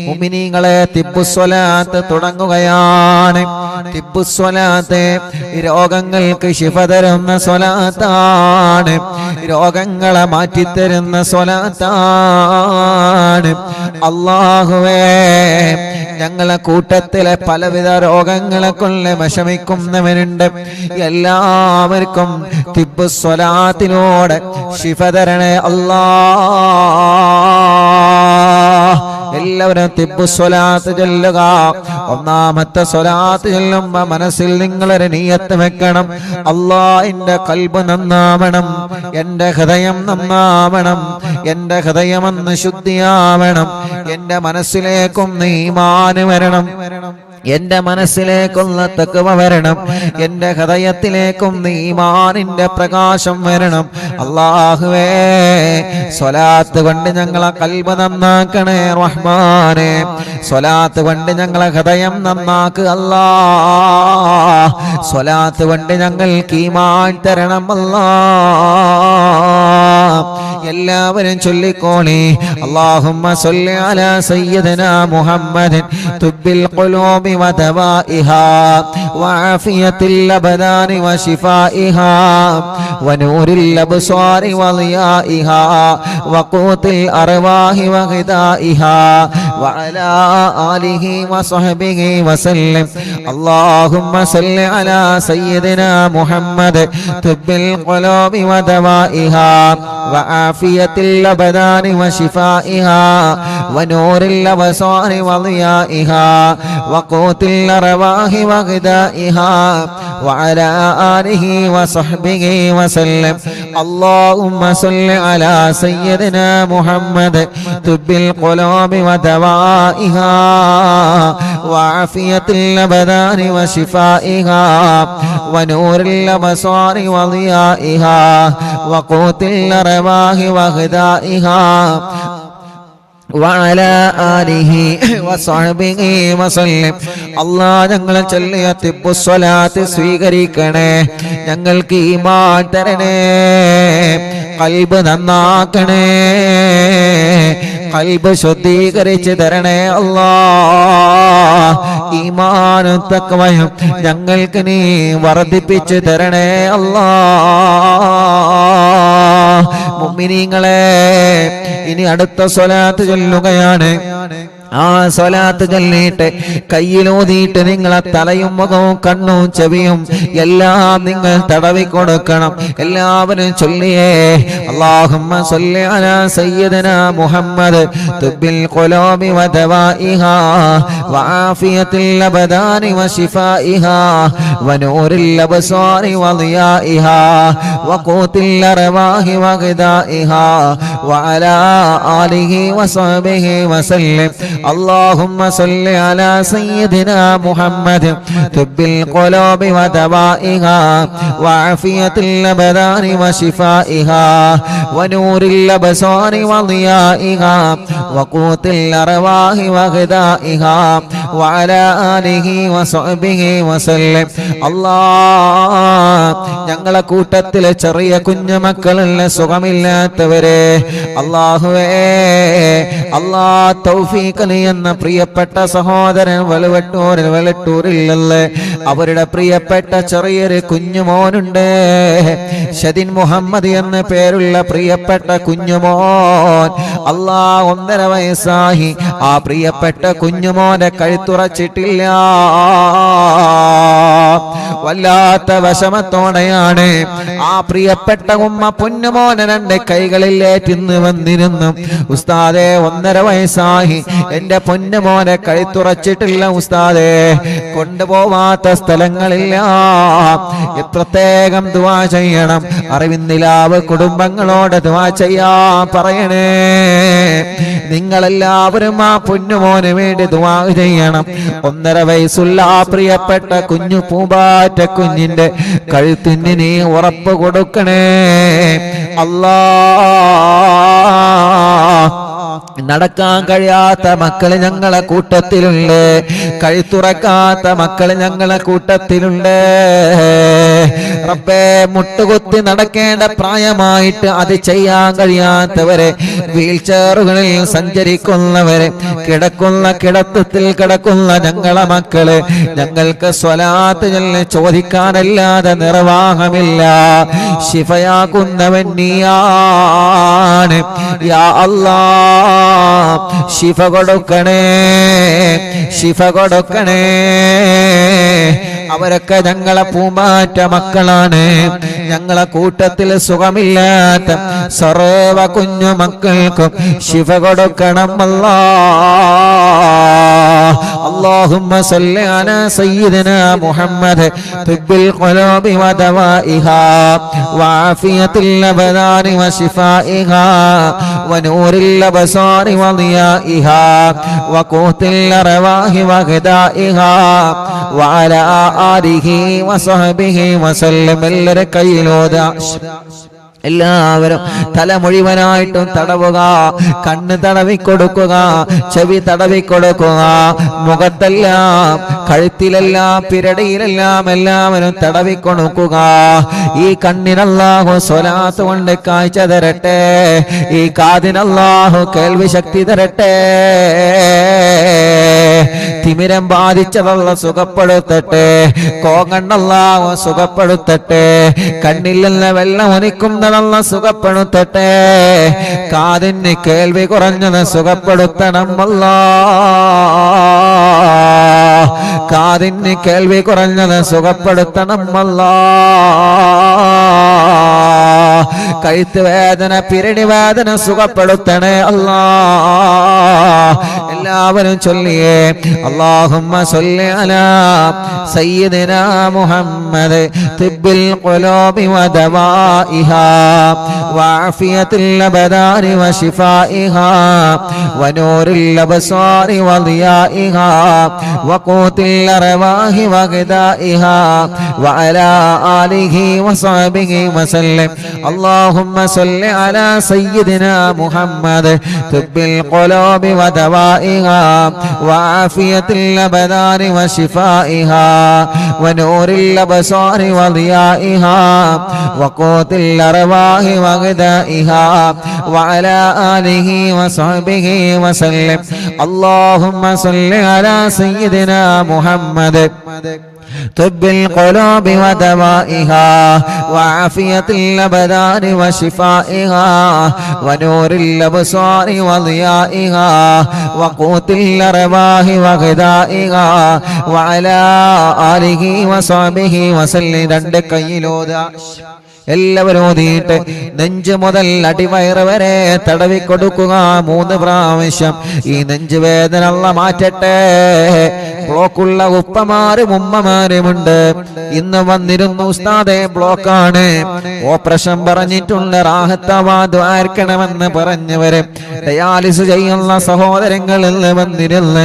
മുഅ്മിനീങ്ങളെ തിബ്ബുസ്വലാത്ത് തുടങ്ങുകയാണ്. തിബ്ബുസ്വലാത്ത് രോഗങ്ങൾക്ക് ശിഫ തരുന്ന സ്വലാത്താണ്, രോഗങ്ങളെ മാറ്റിത്തരുന്ന സ്വലാത്താണ്. അല്ലാഹുവേ, ഞങ്ങളെ കൂട്ടത്തിലെ പലവിധ രോഗങ്ങളെ കൊണ്ട് വിഷമിക്കുന്നവരുണ്ട്. എല്ലാവർക്കും തിബ്ബുസ്വലാത്തിലൂടെ ശിഫ തരണേ അല്ലാഹ്. എല്ലാവരും തിബ്ബുസ്വലാത്ത് ചൊല്ലുക. ഒന്നാമത്തെ സ്വലാത്ത് ചൊല്ലുമ്പോ മനസ്സിൽ നിങ്ങളൊരു നിയ്യത്ത് വെക്കണം. അല്ലാഹ്, എന്റെ ഖൽബ് നന്നാവണം, എന്റെ ഹൃദയം നന്നാവണം, എന്റെ ഹൃദയമെന്ന് ശുദ്ധിയാവണം, എന്റെ മനസ്സിലേക്കും ഈമാൻ വരണം, എന്റെ മനസ്സിലേക്കുള്ള തഖ്വ വരണം, എന്റെ ഹൃദയത്തിലേക്കും ഈമാനിന്റെ പ്രകാശം വരണം. അല്ലാഹുവേ, സ്വലാത്ത് കൊണ്ട് ഞങ്ങളെ ഖൽബ് നന്നാക്കണേ റഹ്മാനേ. സ്വലാത്ത് കൊണ്ട് ഞങ്ങളെ ഹൃദയം നന്നാക്കുക അല്ലാഹ്. സ്വലാത്ത് കൊണ്ട് ഞങ്ങൾക്ക് ഈമാൻ തരണം അല്ലാഹ്. എല്ലാവരും ചൊല്ലിക്കോളി. അല്ലാഹുമ്മ സ്വല്ലി അലാ സയ്യിദിനാ മുഹമ്മദിൻ തുബ്ബിൽ ഖുലൂബി വദവാഇഹാ വആഫിയത്തിൽ അബ്ദാനി വശിഫാഇഹാ വനൂരിൽ അബ്സാരി വളിയാഇഹാ വഖൂത്തിൽ അർവാഹി വഗിദാഇഹാ വഅലാ ആലിഹി വസഹ്ബിഹി വസല്ലം. അല്ലാഹുമ്മ സ്വല്ലി അലാ സയ്യിദിനാ മുഹമ്മദ് തുബ്ബിൽ ഖുലൂബി വദവാഇഹാ വആഫിയത്തിൽ അബ്ദാനി വശിഫാഇഹാ വനൂരിൽ അബ്സാരി വളിയാഇഹാ വഖൂത്തിൽ അർവാഹി വഗിദാഇഹാ വഅലാ ആലിഹി വസഹ്ബിഹി വസല്ലം. അല്ലാഹുമ്മ സ്വല്ലി അലാ സയ്യിദിനാ മുഹമ്മദ് തുബ്ബിൽ ഖുലൂബി വദവാഇഹാ വആഫിയത്തിൽ അബ്ദാനി വശിഫാഇഹാ വനൂരിൽ അബ്സാരി വളിയാഇഹാ വഖൂത്തിൽ അർവാഹി വഗിദാഇഹാ വഅലാ ആലിഹി വസഹ്ബിഹി വസല്ലം. അല്ലാഹ്, ഞങ്ങൾ ചൊല്ലിയ തിബ്ബുസ്വലാത്ത് സ്വീകരിക്കണേ, ഞങ്ങൾക്ക് ഈമാൻ തരണേ, ഖൽബ് നന്നാക്കണേ, ഖൽബ് ശുദ്ധീകരിച്ച് തരണേ അല്ലാഹ്. ഈമാനും തഖ്വയും ഞങ്ങൾക്ക് നീ വർദ്ധിപ്പിച്ച് തരണേ അല്ലാഹ്. മുഅ്മിനീങ്ങളെ, ഇനി അടുത്ത സ്വലാത്ത് ചൊല്ലുകയാണ്. ആ സ്വലാത്ത് ചൊല്ലിയിട്ട് കയ്യിലൂതിയിട്ട് നിങ്ങളെ തലയും മുഖവും കണ്ണും ചെവിയും എല്ലാം നിങ്ങൾ തടവി കൊടുക്കണം. എല്ലാവരും ചൊല്ലിയേ. അല്ലാഹുമ്മ സ്വല്ലി അലാ സയ്യിദിനാ മുഹമ്മദ് തുബ്ബിൽ ഖുലൂബി വദവാഇഹാ വആഫിയത്തിൽ അബ്ദാനി വശിഫാഇഹാ വനൂരിൽ അബ്സാരി വളിയാഇഹാ വഖൂത്തിൽ അർവാഹി വഗിദാഇഹാ വഅലാ ആലിഹി വസഹ്ബിഹി വസല്ലം. اللهم صل على سيدنا محمد طب القلوب ودوائها وعافية الأبدان وشفائها ونور الأبصار وضيائها وقوت الأرواح وغذائها وعلى آله وصحبه وسلم. ഞങ്ങളെ കൂട്ടത്തിലെ ചെറിയ കുഞ്ഞുമക്കളല്ല, സുഖമില്ലാത്തവരെ അല്ലാഹുവേ, അല്ലാഹ് തൗഫീഖ് എന്ന പ്രിയപ്പെട്ട സഹോദരൻ വെളട്ടൂരിലല്ലേ, അവരുടെ പ്രിയപ്പെട്ട ചെറിയൊരു കുഞ്ഞുമോനുണ്ട്, ഷദിൻ മുഹമ്മദ് എന്ന പേരുള്ള പ്രിയപ്പെട്ട കുഞ്ഞുമോൻ. അല്ലാഹ്, 1.5 വയസ്സായി. ആ പ്രിയപ്പെട്ട കുഞ്ഞുമോനെ കഴുത്തുറച്ചിട്ടില്ല. വല്ലാത്ത വിഷമത്തോടെയാണ് ആ പ്രിയപ്പെട്ട ഉമ്മ പൊന്നുമോനെ 2 കൈകളിലേറ്റിന്ന് വന്നിരുന്നു. ഉസ്താദേ, 1.5 വയസ്സായി, എന്റെ പൊന്നുമോനെ കഴുത്തുറച്ചിട്ടില്ല ഉസ്താദേ, കൊണ്ടുപോവാത്ത സ്ഥലങ്ങളില്ല, പ്രത്യേകം ദുആ ചെയ്യണം. അറിവിന്ദിലാവ് കുടുംബങ്ങളോട് ദുആ ചെയ്യാൻ പറയണേ. നിങ്ങളെല്ലാവരും ആ പൊന്നുമോന് വേണ്ടി ദുആ ചെയ്യണം. 1.5 വയസ്സുള്ള ആ പ്രിയപ്പെട്ട കുഞ്ഞു പൂമ്പാറ്റ കുഞ്ഞിന്റെ കഴുത്തിന് നീ ഉറപ്പ് കൊടുക്കണേ അല്ലാഹ്. നടക്കാൻ കഴിയാത്ത മക്കള് ഞങ്ങളെ കൂട്ടത്തിലുണ്ട്, കഴുത്തുറക്കാത്ത മക്കള് ഞങ്ങളെ കൂട്ടത്തിലുണ്ട്. റബ്ബേ, മുട്ടുകുത്തി നടക്കേണ്ട പ്രായമായിട്ട് അത് ചെയ്യാൻ കഴിയാത്തവരെ, വീൽ ചെയറുകളിൽ സഞ്ചരിക്കുന്നവരെ, കിടക്കുന്ന കിടത്തത്തിൽ കിടക്കുന്ന ഞങ്ങളെ മക്കള്, ഞങ്ങൾക്ക് സ്വലാത്ത് ചൊല്ലി ചോദിക്കാനല്ലാതെ നിർവാഹമില്ല. ശിഫയാക്കുന്നവൻ നീയാണ് യാ അല്ലാഹ്. ശിഫ കൊടുക്കണേ, ശിഫ കൊടുക്കണേ. അവരൊക്കെ ഞങ്ങളെ പൂമാറ്റ മക്കളാണ്. ഞങ്ങളെ കൂട്ടത്തിൽ സുഖമില്ലാത്ത സർവ കുഞ്ഞു മക്കൾക്കും ശിഫ കൊടുക്കണം അല്ലാഹ്. اللهم صل على سيدنا محمد طب القلوب ودوائها وعافية الأبدان وشفائها ونور الأبصار وضيائها وقوت الأرواح وغذائها وعلى آله وصحبه وسلم. എല്ലാവരും തല മുഴുവനായിട്ടും തടവുക, കണ്ണ് തടവിക്കൊടുക്കുക, ചെവി തടവിക്കൊടുക്കുക, മുഖത്തെല്ലാം കഴുത്തിലെല്ലാം പിരടിയിലെല്ലാം എല്ലാവരും തടവിക്കൊടുക്കുക. ഈ കണ്ണിനല്ലാഹു സ്വലാത്ത് കൊണ്ട് കാഴ്ച തരട്ടെ, ഈ കാതിനല്ലാഹു കേൾവി ശക്തി തരട്ടെ. തിമിരം ബാധിച്ചതല്ല സുഖപ്പെടുത്തട്ടെ, കോങ്ങണ്ണല്ലാഹു സുഖപ്പെടുത്തട്ടെ, കണ്ണിൽ നിന്ന് വെള്ളം ഒലിക്കുന്നതല്ല സുഖപ്പെടുത്തട്ടെ, കാതിന് കേൾവി കുറഞ്ഞത് സുഖപ്പെടുത്തണം അല്ലാഹ്. കാതിന് കേൾവി കുറഞ്ഞത് സുഖപ്പെടുത്തണം അല്ലാഹ്. കഴുത്ത് വേദന പിരടി വേദന സുഖപ്പെടുത്തണേ അല്ലാഹ്. എല്ലാവരും ചൊല്ലിയേ اللهم صل على سيدنا محمد طب القلوب ودوائها وعافية الأبدان وشفائها ونور الأبصار وضيائها وقوت الأرواح وغذائها وعلى آله وصحبه وسلم. اللهم صل على سيدنا محمد طب القلوب ودوائها وعافية الأبدان وشفائها ونور الأبصار وضيائها وقوت الأرواح وغذائها وعلى آله وصحبه وسلم. اللهم صل على سيدنا محمد طب القلوب ودوائها وعافية الأبدان وشفائها ونور الأبصار وضيائها وقوت الأرواح وغذائها وعلى آله وصحبه وسلم. രണ്ട് കൈയിലോതാ എല്ലാവരും ഓതിയിട്ട് നെഞ്ച് മുതൽ അടിവയറ് വരെ തടവിക്കൊടുക്കുക 3 പ്രാവശ്യം. ഈ നെഞ്ചുവേദന അല്ലാഹ് മാറ്റട്ടെ. ബ്ലോക്കുള്ള ഉപ്പമാരും ഉമ്മമാരുമുണ്ട്. ഇന്ന് വന്നിരുന്നു ഉസ്താദേ ബ്ലോക്കാണ്, ഓപ്പറേഷൻ പറഞ്ഞിട്ടുണ്ട്, റാഹത്താവാ ദ്വാർക്കണമെന്ന് പറഞ്ഞവര്, ഡയാലിസ് ചെയ്യുന്ന സഹോദരങ്ങളിൽ വന്നിരുന്ന്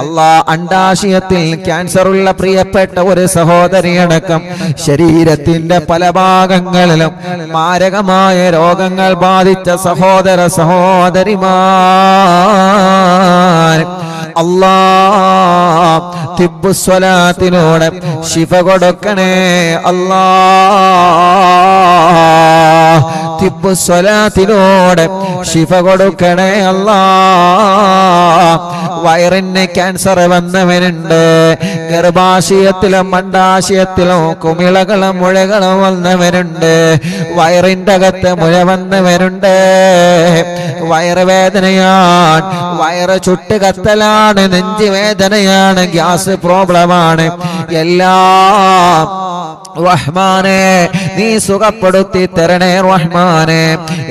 അല്ലാഹ് അണ്ടാശയത്തിൽ ക്യാൻസറുള്ള പ്രിയപ്പെട്ട ഒരു സഹോദരിയടക്കം ശരീരത്തിന്റെ പല ഭാഗങ്ങളിലും മാരകമായ രോഗങ്ങൾ ബാധിച്ച സഹോദര സഹോദരിമാർ അല്ലാഹ് തിബ്ബുസ്വലാത്തിലൂടെ ശിഫ കൊടുക്കണേ അല്ലാഹ്. തിബ്ബുസ്വലാത്തിലൂടെ ശിഫ കൊടുക്കണേ അല്ലാഹ്. വയറിന് ക്യാൻസർ വന്നവരുണ്ട്, ഗർഭാശയത്തിലും അണ്ടാശയത്തിലും കുമിളകളും മുഴകളും വന്നവരുണ്ട്, വയറിന്റെ അകത്ത് മുഴ വന്നവരുണ്ട്, വയറുവേദനയാണ്, വയറ് ചുട്ട് കത്തലാണ്, നെഞ്ച് വേദനയാണ്, ഗ്യാസ് പ്രോബ്ലമാണ്, എല്ലാം റഹ്മാനെ നീ സുഖപ്പെടുത്തി തരണേ റഹ്മാനെ.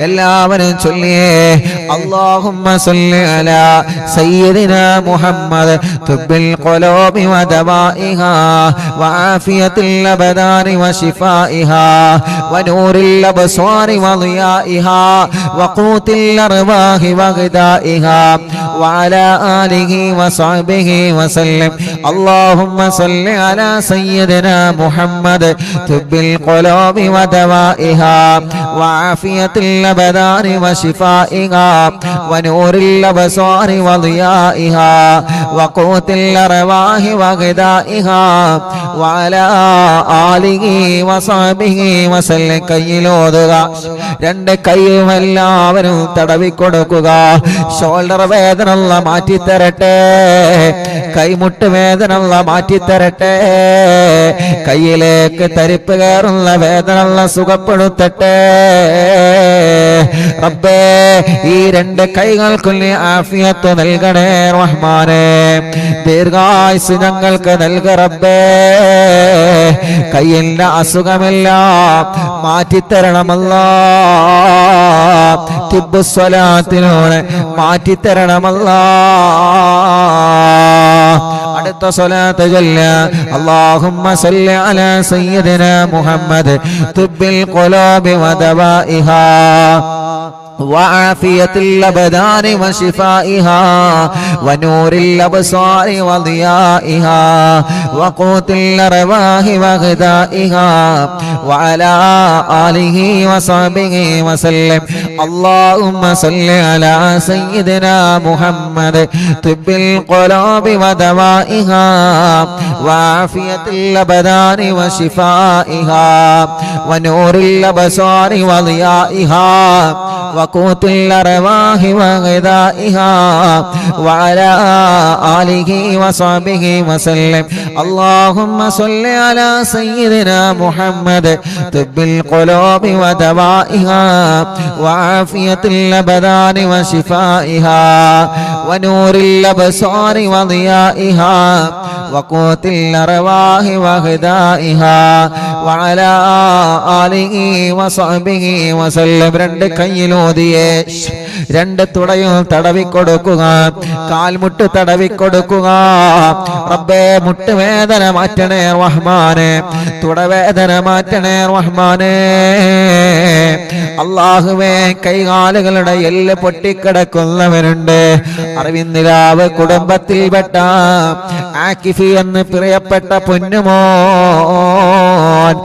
എല്ലാവരും ചൊല്ലിയേ അല്ലാഹുമ്മ സല്ലി അലാ സയ്യിദിനാ മുഹമ്മദ് തുബ്ബിൽ ഖുലൂബി വദവാഇഹാ വആഫിയത്തിൽ അബദാനി വശിഫാഇഹാ വനൂറിൽ അബ്സ്വാരി വളിയാഇഹാ വഖൂത്തിൽ അർവാഹി വഗദാഇഹാ വഅലാ ആലിഹി വസഹ്ബിഹി വസല്ലം. അല്ലാഹുമ്മ സല്ലി അലാ സയ്യിദിനാ മുഹമ്മദ് طب القلوب ودوائها وعافية الأبدان وشفائها ونور الأبصار وضيائها وقوت الأرواح وغذائها وعلى آله وصحبه وسلم കയ്യിലോതുക രണ്ട് കൈയും എല്ലാവരും തടവിക്കൊടുക്കുക ഷോൾഡർ വേദന അല്ലാഹ് മാറ്റിത്തരട്ടെ കൈമുട്ട് വേദന അല്ലാഹ് മാറ്റിത്തരട്ടെ കയ്യിലേക്ക് തരിപ്പ് കയറുന്ന വേദന അല്ലാഹ് സുഖപ്പെടുത്തട്ടെ റബ്ബേ ഈ രണ്ട് കൈകൾക്കും നീ ആഫിയത്ത് നൽകണേ റഹ്മാനേ ദീർഘായുസ് ഞങ്ങൾക്ക് നൽക റബ്ബേ കയ്യിന്റെ അസുഖമെല്ലാം മാറ്റിത്തരണമല്ലാ തിബ്ബു സ്വലാത്തിലൂടെ മാറ്റിത്തരണമല്ലാ അടുത്ത സ്വലാത്ത് ചൊല്ല അല്ലാഹുമ്മ സല്ലി അലാ സയ്യിദിനാ മുഹമ്മദ് തുബ്ബിൽ ഖുലൂബി വദവാഇഹാ وعافية الأبدان وشفائها ونور الأبصار وضيائها وقوت الأرواح وغذائها وعلى آله وصحبه وسلم اللهم صل على سيدنا محمد طب القلوب ودوائها وعافية الأبدان وشفائها ونور الأبصار وضيائها وقوت الأرواح وغذائها وعلى آله وصحبه وسلم اللهم صل على سيدنا محمد طب القلوب ودوائها وعافية الأبدان وشفائها ونور الأبصار وضيائها وقوت الأرواح وغذائها وعلى آله وصحبه وسلم രണ്ട് കയ്യിലോതിയേ രണ്ട് തുടയും തടവിക്കൊടുക്കുക കാൽമുട്ട് തടവിക്കൊടുക്കുക റബ്ബേ മുട്ടുവേദന മാറ്റണേ റഹ്മാനേ തുടവേദന മാറ്റണേ റഹ്മാനേ അല്ലാഹുവേ കൈകാലുകളുടെ എല്ല് പൊട്ടിക്കിടക്കുന്നവരുണ്ട് അറിവിന്ദിലാവ് കുടുംബത്തിൽപ്പെട്ട ആക്കിഫി എന്ന് പ്രിയപ്പെട്ട പൊന്നുമോൻ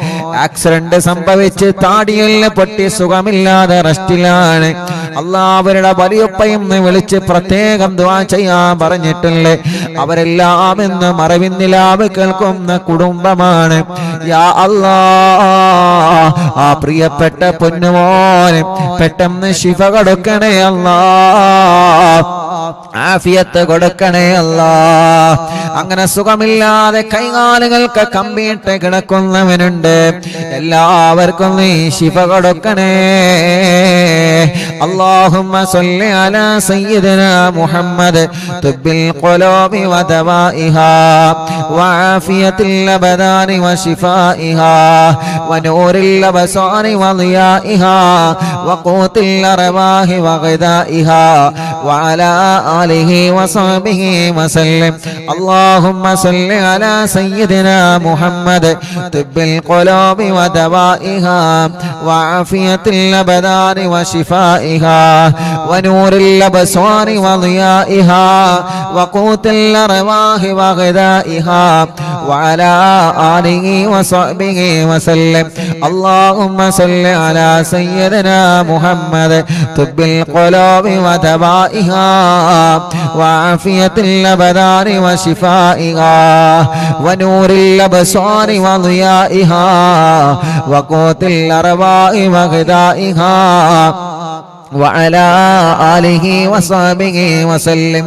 ആക്സിഡന്റ് സംഭവിച്ച് താടിയെല്ല് പൊട്ടി സുഖമില്ലാതെ റെസ്റ്റിലാണ് അല്ലാഹുവരുടെ വലിയപ്പയും വിളിച്ച് പ്രത്യേകം ദുആ ചെയ്യാൻ പറഞ്ഞിട്ടുണ്ട് അവരെല്ലാം ഇന്ന് മറവിന്ദിലാവ് കേൾക്കുന്ന കുടുംബമാണ് യാ അല്ലാഹ് ആ പ്രിയപ്പെട്ട പൊന്നുമോൻ പെട്ടെന്ന് ശിഫ കൊടുക്കണേ അല്ലാഹ് ആഫിയത്ത് കൊടുക്കണേ അല്ലാഹ് അങ്ങനെ സുഖമില്ലാതെ കൈകാലുകൾക്ക് കമ്പിയിട്ട് കിടക്കുന്നവനുണ്ട് എല്ലാവർക്കും നീ ശിഫ കൊടുക്കണേ اللهم صل على سيدنا محمد طب القلوب ودوائها وعافية الأبدان وشفائها ونور الأبصار وضيائها وقوت الأرواح وغذائها وعلى آله وصحبه وسلم اللهم صل على سيدنا محمد طب القلوب ودوائها وعافية الأبدان وشفائها ونور الأبصار وضيائها وقوت الأرواح وغذائها وعلى آله وصحبه وسلم اللهم صل على سيدنا محمد طب القلوب ودوائها وعافية الأبدان وشفائها ونور الأبصار وضيائها وقوت الأرواح وغذائها وعلى آله وصحبه وسلم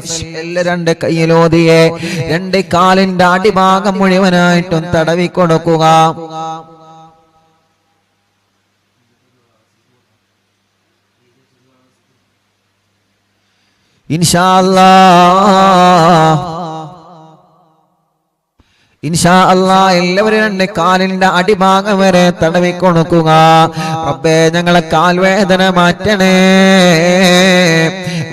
രണ്ട് കയ്യിലോതിയെ രണ്ട് കാലിന്റെ അടിഭാഗം മുഴുവനായിട്ടും തടവിക്കൊടുക്കുക ഇൻഷാ അല്ലാഹ് എല്ലാവരും രണ്ട് കാലിന്റെ അടിഭാഗം വരെ തടവിക്കൊടുക്കുക റബ്ബേ ഞങ്ങളെ കാൽവേദന മാറ്റണേ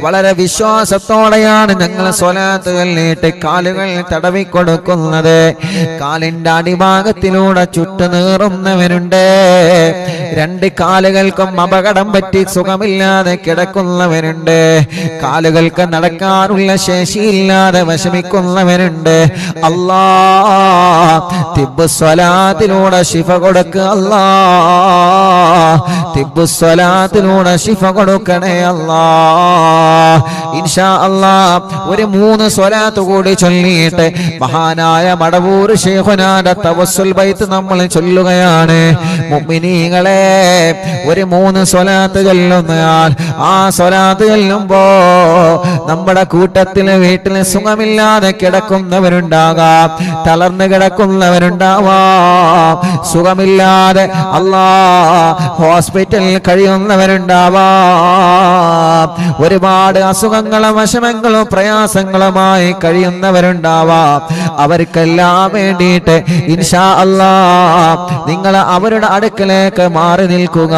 വളരെ വിശ്വാസത്തോടെയാണ് ഞങ്ങൾ സ്വലാത്ത് ചൊല്ലിയിട്ട് കാലുകൾ തടവിക്കൊടുക്കുന്നത്. കാലിന്റെ അടിഭാഗത്തിലൂടെ ചുട്ടുനീറുന്നവനുണ്ട്. രണ്ട് കാലുകൾക്കും അപകടം പറ്റി സുഖമില്ലാതെ കിടക്കുന്നവനുണ്ട്. കാലുകൾക്ക് നടക്കാനുള്ള ശേഷിയില്ലാതെ വിഷമിക്കുന്നവനുണ്ട്. അല്ലാ തിബ്ബു സ്വലാത്തിലൂടെ ശിഫ കൊടുക്കുക. അല്ലാ തിബ്ബു സ്വലാത്തിലൂടെ ശിഫ കൊടുക്കണേ അല്ലാ. ഇൻഷാ അല്ലാ ഒരു 3 സ്വലാത്ത് കൂടി ചൊല്ലിയിട്ട് മഹാനായ മടവൂർ ശൈഖുനാന്റെ തവസ്സുൽ ബൈത്ത് നമ്മൾ ചൊല്ലുകയാണ്. മുഅ്മിനീങ്ങളെ ഒരു 3 സ്വലാത്ത് ചൊല്ലുന്നയാൾ ആ സ്വലാത്ത് ചൊല്ലുമ്പോ നമ്മുടെ കൂട്ടത്തില് വീട്ടിൽ സുഖമില്ലാതെ കിടക്കുന്നവരുണ്ടാകാം, തളർന്നു കിടക്കുന്നവരുണ്ടാവാം, സുഖമില്ലാതെ അല്ലാ ഹോസ്പിറ്റലിൽ കഴിയുന്നവരുണ്ടാവാം, ഒരുപാട് അസുഖങ്ങളും വിഷമങ്ങളും പ്രയാസങ്ങളുമായി കഴിയുന്നവരുണ്ടാവാം. അവർക്കെല്ലാം വേണ്ടിയിട്ട് ഇൻഷാ അല്ലാ നിങ്ങൾ അവരുടെ അടുക്കലേക്ക് മാറി നിൽക്കുക.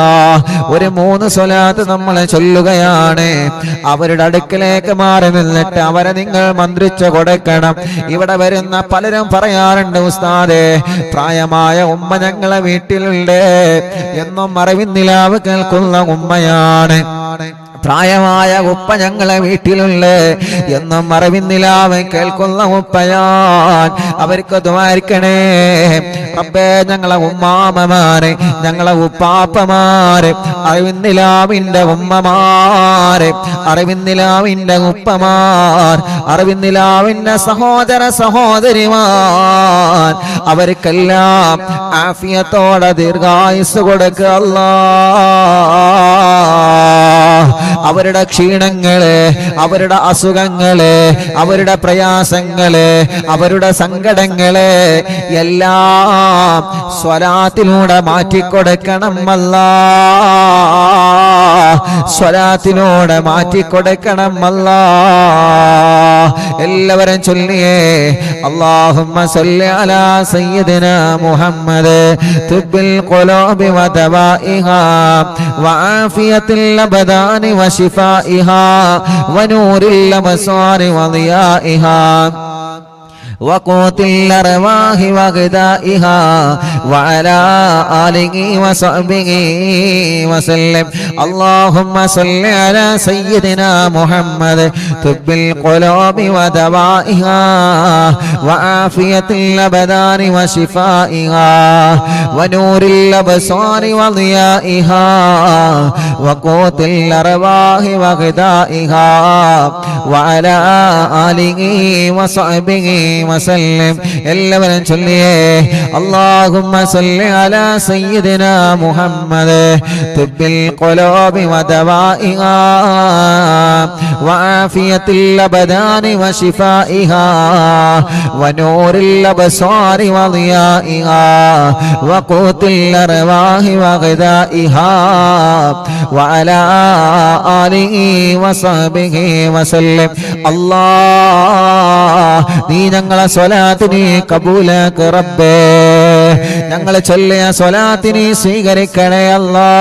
ഒരു 3 സ്വലാത്ത് നമ്മൾ ചൊല്ലുകയാണ്. അവരുടെ അടുക്കലേക്ക് മാറി നിന്നിട്ട് അവരെ നിങ്ങൾ മന്ത്രിച്ചു കൊടുക്കണം. ഇവിടെ വരുന്ന പലരും പറയാറുണ്ട്, ഉസ്താദേ പ്രായമായ ഉമ്മ ഞങ്ങളെ വീട്ടിലുണ്ട്, എന്നും അറിവിന്നിലാവ് കേൾക്കുന്ന ഉമ്മയാണ്. പ്രായമായ ഉപ്പ ഞങ്ങളെ വീട്ടിലുള്ള എന്നും അറിവിന്നിലാവ് കേൾക്കുന്ന ഉപ്പയാൻ. അവർക്ക് ദ്വാരിക്കണേ റബ്ബേ. ഞങ്ങളെ ഉമ്മാമമാരെ, ഞങ്ങളെ ഉപ്പാപ്പമാരെ, അറിവിന്നിലാവിന്റെ ഉമ്മമാരെ, അറിവിന്നിലാവിന്റെ ഉപ്പമാർ, അറിവിന്നിലാവിന്റെ സഹോദര സഹോദരിമാർ, അവർക്കെല്ലാം ആഫിയത്തോടെ ദീർഘായുസ് കൊടുക്കുക അല്ലാ. അവരുടെ ക്ഷീണങ്ങള്, അവരുടെ അസുഖങ്ങള്, അവരുടെ പ്രയാസങ്ങള്, അവരുടെ സങ്കടങ്ങള് എല്ലാം സ്വലാത്തിലൂടെ മാറ്റിക്കൊടുക്കണം അല്ലാ. സ്വലാത്തിലൂടെ മാറ്റിക്കൊടുക്കണം അല്ലാ. എല്ലാവരും ചൊല്ലിയേ അല്ലാഹുമ്മ സല്ലി അലാ സയ്യിദിനാ മുഹമ്മദ് തുബ്ബിൽ ഖുലൂബി വദവാഇഹാ വആഫിയത്തിൽ അബ്ദാനി വശിഫാഇഹാ വനൂരിൽ അബ്സാരി വദിയാഇഹാ وقوت الأرواح وغذائها وعلى آله وصحبه وسلم. اللهم صل على سيدنا محمد طب القلوب ودوائها وعافية الأبدان وشفائها ونور الأبصار وضيائها وقوت الأرواح وغذائها وعلى آله وصحبه وسلم. എല്ലാവരും ചൊല്ലിയേ اللهم صل على سيدنا محمد طب القلوب ودوائها وعافية الأبدان وشفائها ونور الأبصار وضيائها وقوت الأرواح وغذائها وعلى آله وصحبه وسلم. الله നീ ഞങ്ങളെ സ്വലാത്തിനെ കബൂലാക്ക് റബ്ബേ. ഞങ്ങൾ ചൊല്ലിയ സ്വലാത്തിനെ സ്വീകരിക്കണേ അല്ലാ.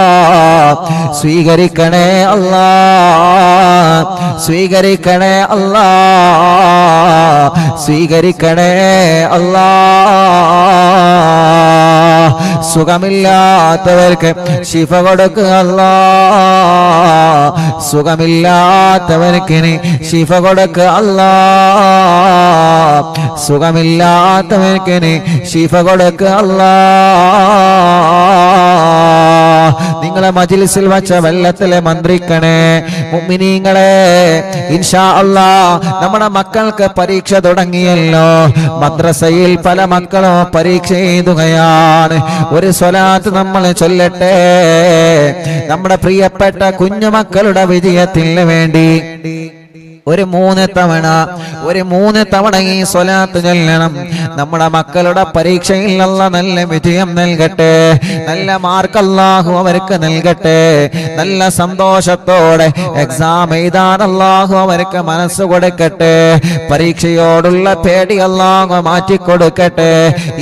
സ്വീകരിക്കണേ അല്ലാ. സ്വീകരിക്കണേ അല്ലാ. സ്വീകരിക്കണേ അല്ലാ. സുഖമില്ലാത്തവർക്ക് ശിഫ കൊടുക്കുക അല്ലാ. സുഖമില്ലാത്തവർക്ക് ശിഫ കൊടുക്കുക അല്ലാ. സുഖമില്ലാത്തവർക്ക് ശിഫ കൊടുക്കുക അല്ലാ. നിങ്ങളെ മജ്ലിസിൽ വച്ച വെള്ളത്തിലെ മന്ത്രിക്കണേ മുഅ്മിനീങ്ങളെ. ഇൻഷാ അല്ലാഹ് നമ്മുടെ മക്കൾക്ക് പരീക്ഷ തുടങ്ങിയല്ലോ. മദ്രസയിൽ പല മക്കളും പരീക്ഷ എഴുതുകയാണ്. ഒരു സ്വലാത്ത് നമ്മൾ ചൊല്ലട്ടെ നമ്മുടെ പ്രിയപ്പെട്ട കുഞ്ഞുമക്കളുടെ വിജയത്തിന് വേണ്ടി. ഒരു 3 തവണ ഈ സ്വലാത്ത് ചൊല്ലണം. നമ്മുടെ മക്കളുടെ പരീക്ഷയിൽ അല്ലാഹ് നല്ല വിജയം നൽകട്ടെ, നല്ല മാർക്ക് അല്ലാഹു അവർക്ക് നൽകട്ടെ, നല്ല സന്തോഷത്തോടെ എക്സാം എഴുതാൻ അല്ലാഹു അവർക്ക് മനസ്സ് കൊടുക്കട്ടെ, പരീക്ഷയോടുള്ള പേടി അല്ലാഹു മാറ്റിക്കൊടുക്കട്ടെ.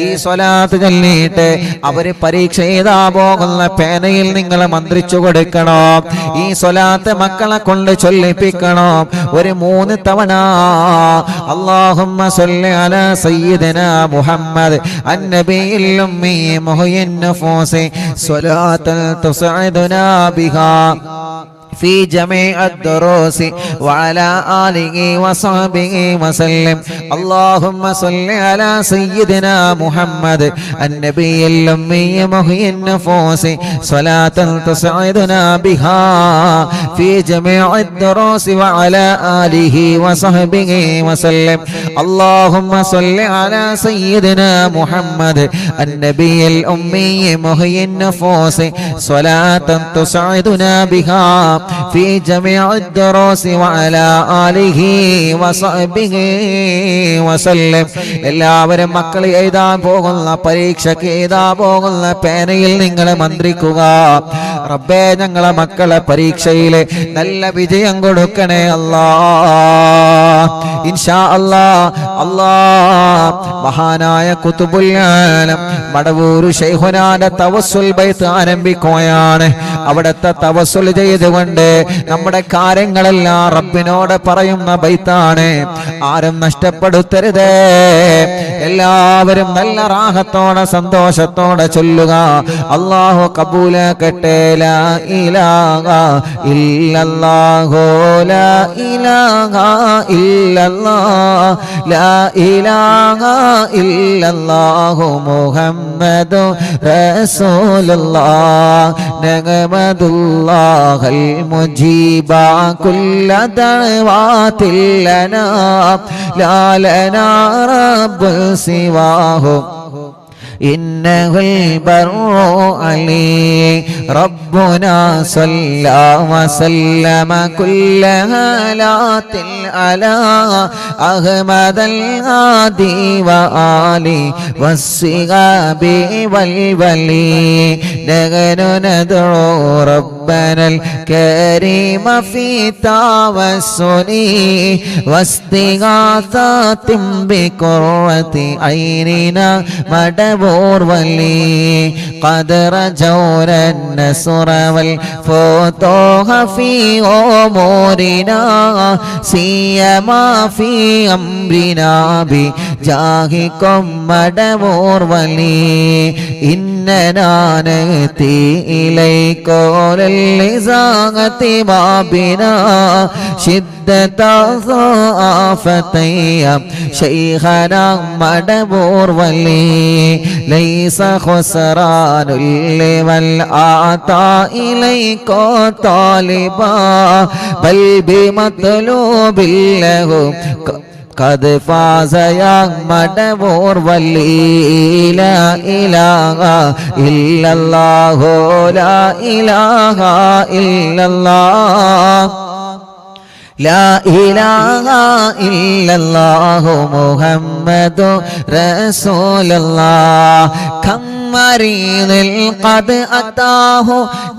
ഈ സ്വലാത്ത് ചൊല്ലിയിട്ട് അവര് പരീക്ഷ എഴുതാ പോകുന്ന പേനയിൽ നിങ്ങൾ മന്ത്രിച്ചു കൊടുക്കണം. ഈ സ്വലാത്ത് മക്കളെ കൊണ്ട് ചൊല്ലിപ്പിക്കണം. ഒരു 3 തവണ അല്ലാഹുമ്മ സ്വല്ലി അലാ സയ്യിദിനാ മുഹമ്മദ് അന്നബിയിൽ ഉമ്മി മുഹയ്യിൻ നഫൂസി സ്വലാത്തൻ തുസ്ഇദുനാ ബിഹാ في جميع الدروس وعلى آله وصحبه وسلم. اللهم صل على سيدنا محمد النبي الأمي محيي النفوس صلاة تسعدنا بها في جميع الدروس وعلى آله وصحبه وسلم. اللهم صل على سيدنا محمد النبي الأمي محيي النفوس صلاة تسعدنا بها في جميع الدروس وعلى آله وصحبه وسلم. എല്ലാവരും മക്കൾ എഴുതാൻ പോകുന്ന പരീക്ഷയ്ക്ക് എഴുതാൻ പോകുന്ന പേനയിൽ നിങ്ങൾ മന്ത്രിക്കുക. റബ്ബേ, ഞങ്ങളെ മക്കളെ പരീക്ഷയിൽ നല്ല വിജയം കൊടുക്കണേ അല്ലാഹ്. ഇൻഷാ അല്ലാഹ്. അല്ലാഹ് മഹാനായ ഖുതുബുൽ ആലം മടവൂർ ശൈഖുനാന്റെ തവസ്സുൽ ബൈത്ത് ആരംഭിക്കുകയാണ്. അവിടുത്തെ തവസ്സുൽ ചെയ്തുകൊണ്ട് നമ്മുടെ കാര്യങ്ങളെല്ലാം റബ്ബിനോട് പറയുന്ന ബൈത്താണ്. ആരും നഷ്ടപ്പെടുത്തരുതേ. എല്ലാവരും നല്ല റാഹത്തോടെ സന്തോഷത്തോടെ ചൊല്ലുക. അല്ലാഹു കബൂലാക്കട്ടെ. ലാ ഇലാഹ ഇല്ലല്ലാഹു ലാ ഇലാഹ ഇല്ലല്ലാഹ് ലാ ഇലാഹ ഇല്ലല്ലാഹു മുഹമ്മദു റസൂലുള്ളാഹ് നഗമദുല്ലാഹൽ മുജീബ കുല്ല ദഅവാതിൽ ലനാ ലാ ലനാ റബ്ബു സിവാഹു إنه البر علي ربنا صلى وسلم كل هالات على أحمد الهادي وآله والصحاب والولي نحن ندعو ربنا الكريم في توسل واستغاثة بقرة عيننا مدبور ولي قد رجونا النصر والفتوح في أمورنا سيما في أمرنا بجاهكم مدبور ولي إننا نأتي إليك للإزاغة بابنا شدة ضعافتي شيخنا مدبور ولي ليس خسران لمن أعطى إليك طالبا بل بمطلوب له قد فاز يا مدبور ولي لا إله إلا الله لا إله إلا الله لا إله إلا الله محمد رسول الله كم مريض قد أتاه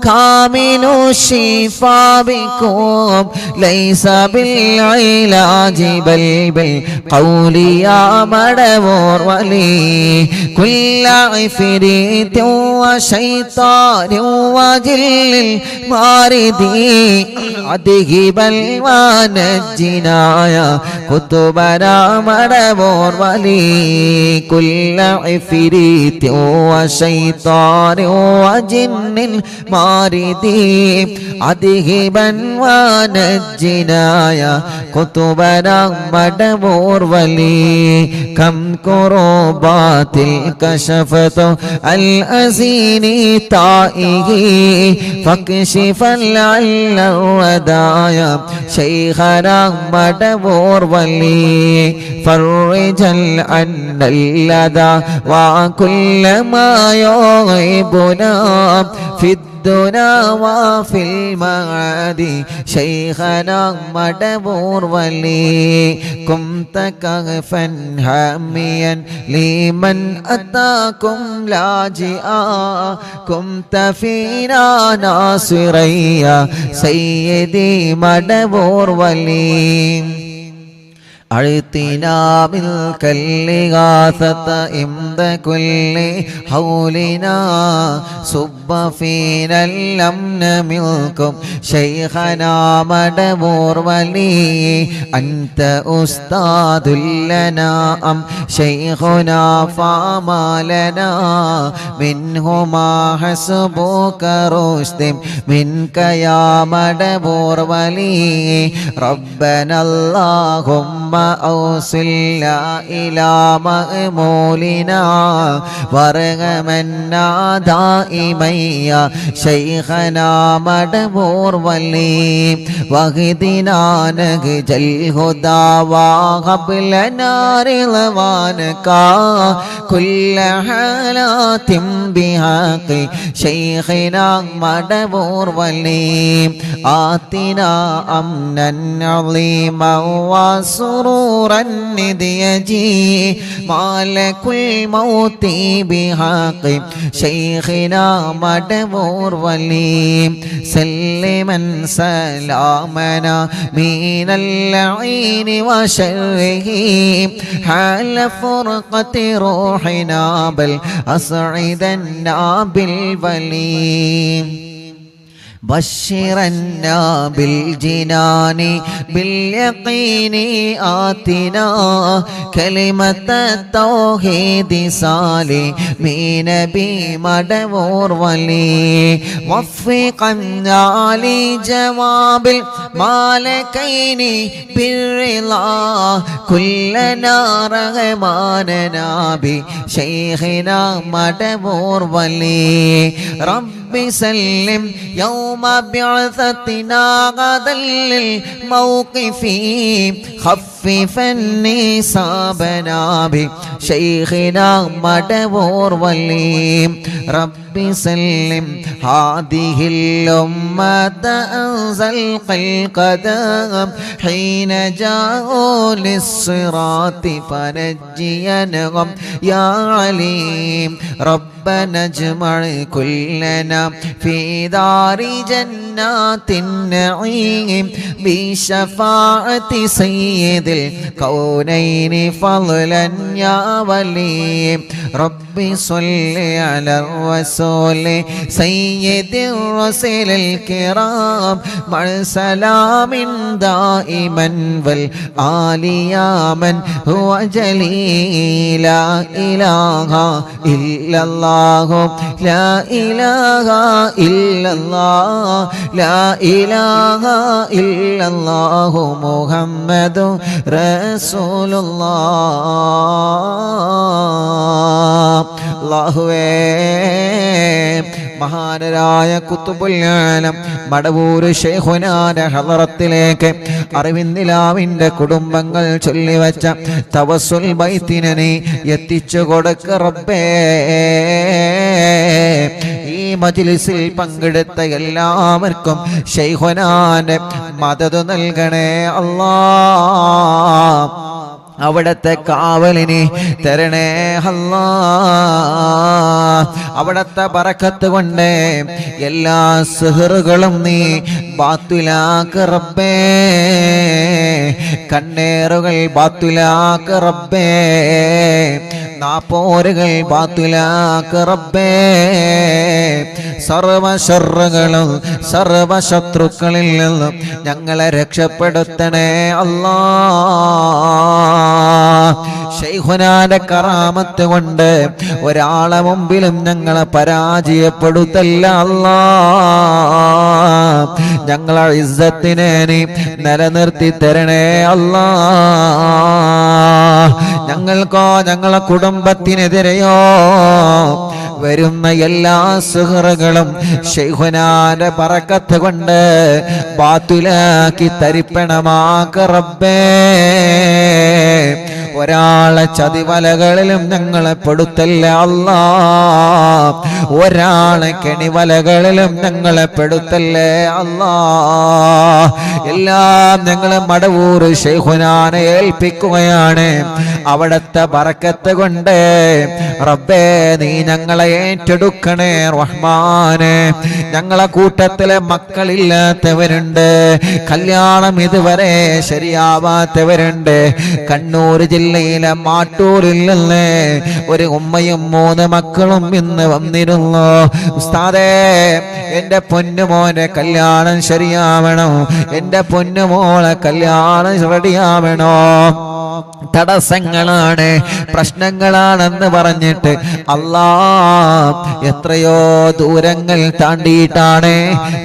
كامل الشفاء بكم ليس بالعلاج بل بالقول يا مدبور ولي كل عفريت وشيطان وجل الماردي أذهب ونجنا يا كتبنا مدبور ولي كل عفريت وشيطان وجن الماردي أذهبا ونجنا يا كتبنا مدبور ولي كم كربات كشفت الأزين طائه فاكشف لعل الودايا شيخنا مدبور ولي فرج عنا اللدى وكل ما غيبنا في الدنا وفي المعاد شيخنا مدبور ولي كنت كغفا حاميا لمن أتاكم لاجئا كنت فينا ناصريا سيدي مدبور ولي أعطنا ملك الإغاثة عند كل حولنا صب فينا الأمن منكم شيخنا مدبور ولي أنت أستاذ لنا أم شيخنا فما لنا منهما حسبك رشد منك يا مدبور ولي ربنا اللهم أوصلنا إلى مأمولنا وارغمنا دائما يا شيخنا مدبور ولي واهدنا نهج الهدى وهب لنا رضوانك كل حالات بحق شيخنا مدبور ولي آتنا أمنا عظيما وسرورا نديجي مالك الموت بحق شيخنا مدبور ولي سلما سلامنا من اللعين وشره حال فرقة روحنا بل أسعدنا بالولي بشرنا بالجنان باليقين آتنا كلمة التوحيد سالمين بمدبور ولي وفقنا لجواب المالكين بالرضا كلنا رغماننا بشيخنا مدبور ولي رب سلم يوم بعثتنا غدا للموقف خففا نصابنا بشيخنا مدبور ولي رب سلم هذه الأمة أنزل القدم حين جاءوا للصراط فنجينهم يا عليم ربنا اجمع كلنا في دار جنات النعيم بشفاعة سيد الكونين فضلا يا ولي رب صل على الرسول سيد الرسل الكرام مع سلام دائما والآل يا من هو جليل لا إله إلا الله لا إله إلا الله لا إله إلا الله محمد رسول الله അല്ലാഹുവേ മഹാനരായ ഖുതുബുൽ ആലം മടവൂർ ശൈഖുനാന്റെ ഹളറത്തിലേക്ക് അറിവിന്ദിലാവിന്റെ കുടുംബങ്ങൾ ചൊല്ലിവച്ച തവസ്സുൽ ബൈത്തിനെ നീ എത്തിച്ചു കൊടുക്ക റബ്ബേ ഈ മജ്ലിസിൽ പങ്കെടുത്ത എല്ലാവർക്കും ശൈഖുനാന്റെ മദദ് നൽകണേ അല്ലാഹ് അവിടത്തെ കാവലിനെ തരണേ അല്ലാ അവിടത്തെ ബറക്കത്ത് കൊണ്ട് എല്ലാ സിഹറുകളും നീ ബാത്തിലാക്ക് റബ്ബേ കണ്ണേറുകൾ ബാത്തിലാക്ക് റബ്ബേ നാപ്പോരുകൾ ബാത്തിലാക്ക് റബ്ബേ സർവ ശർറുകളും സർവ ശത്രുക്കളിൽ നിന്നും ഞങ്ങളെ രക്ഷപ്പെടുത്തണേ അല്ലാ ശൈഖുനാന്റെ കറാമത്ത് കൊണ്ട് ഒരാളെ മുമ്പിലും ഞങ്ങളെ പരാജയപ്പെടുത്തല്ല അല്ലാ ഞങ്ങളെ ഇസ്സത്തിനെ നീ നിലനിർത്തി തരണേ അല്ലാ ഞങ്ങൾക്കോ ഞങ്ങളെ കുടുംബത്തിനെതിരെയോ വരുന്ന എല്ലാ സുഹൃകളും ശൈഖുനാന്റെ ബറക്കത്ത് കൊണ്ട് ബാത്തിലാക്കി തരിപ്പണമാക്ക റബ്ബേ. ഒരാളെ ചതിവലകളിലും ഞങ്ങളെ പെടുത്തല്ലേ അല്ലാ, ഒരാളെ കെണിവലകളിലും ഞങ്ങളെ പെടുത്തല്ലേ അല്ലാ. എല്ലാം ഞങ്ങളെ മടവൂർ ശൈഖുനാനെ ഏൽപ്പിക്കുകയാണ്. അവിടത്തെ ബറക്കത്ത് കൊണ്ട് റബ്ബേ നീ ഞങ്ങളെ ഏറ്റെടുക്കണേ റഹ്മാനെ. ഞങ്ങളെ കൂട്ടത്തിലെ മക്കളില്ലാത്തവരുണ്ട്, കല്യാണം ഇതുവരെ ശരിയാവാത്തവരുണ്ട്. കണ്ണൂർ ജില്ലയിലെ മാട്ടൂരിൽ നിന്ന് ഒരു ഉമ്മയും 3 മക്കളും ഇന്ന് വന്നിരുന്നു. ഉസ്താദേ, എന്റെ പൊന്നുമോനെ കല്യാണം ശരിയാവണം, എന്റെ പൊന്നുമോളെ കല്യാണം റെഡിയാവണോ. തടസ്സങ്ങളാണ്, പ്രശ്നങ്ങളാണെന്ന് പറഞ്ഞിട്ട് അല്ലാ എത്രയോ ദൂരങ്ങൾ താണ്ടിയിട്ടാണ്,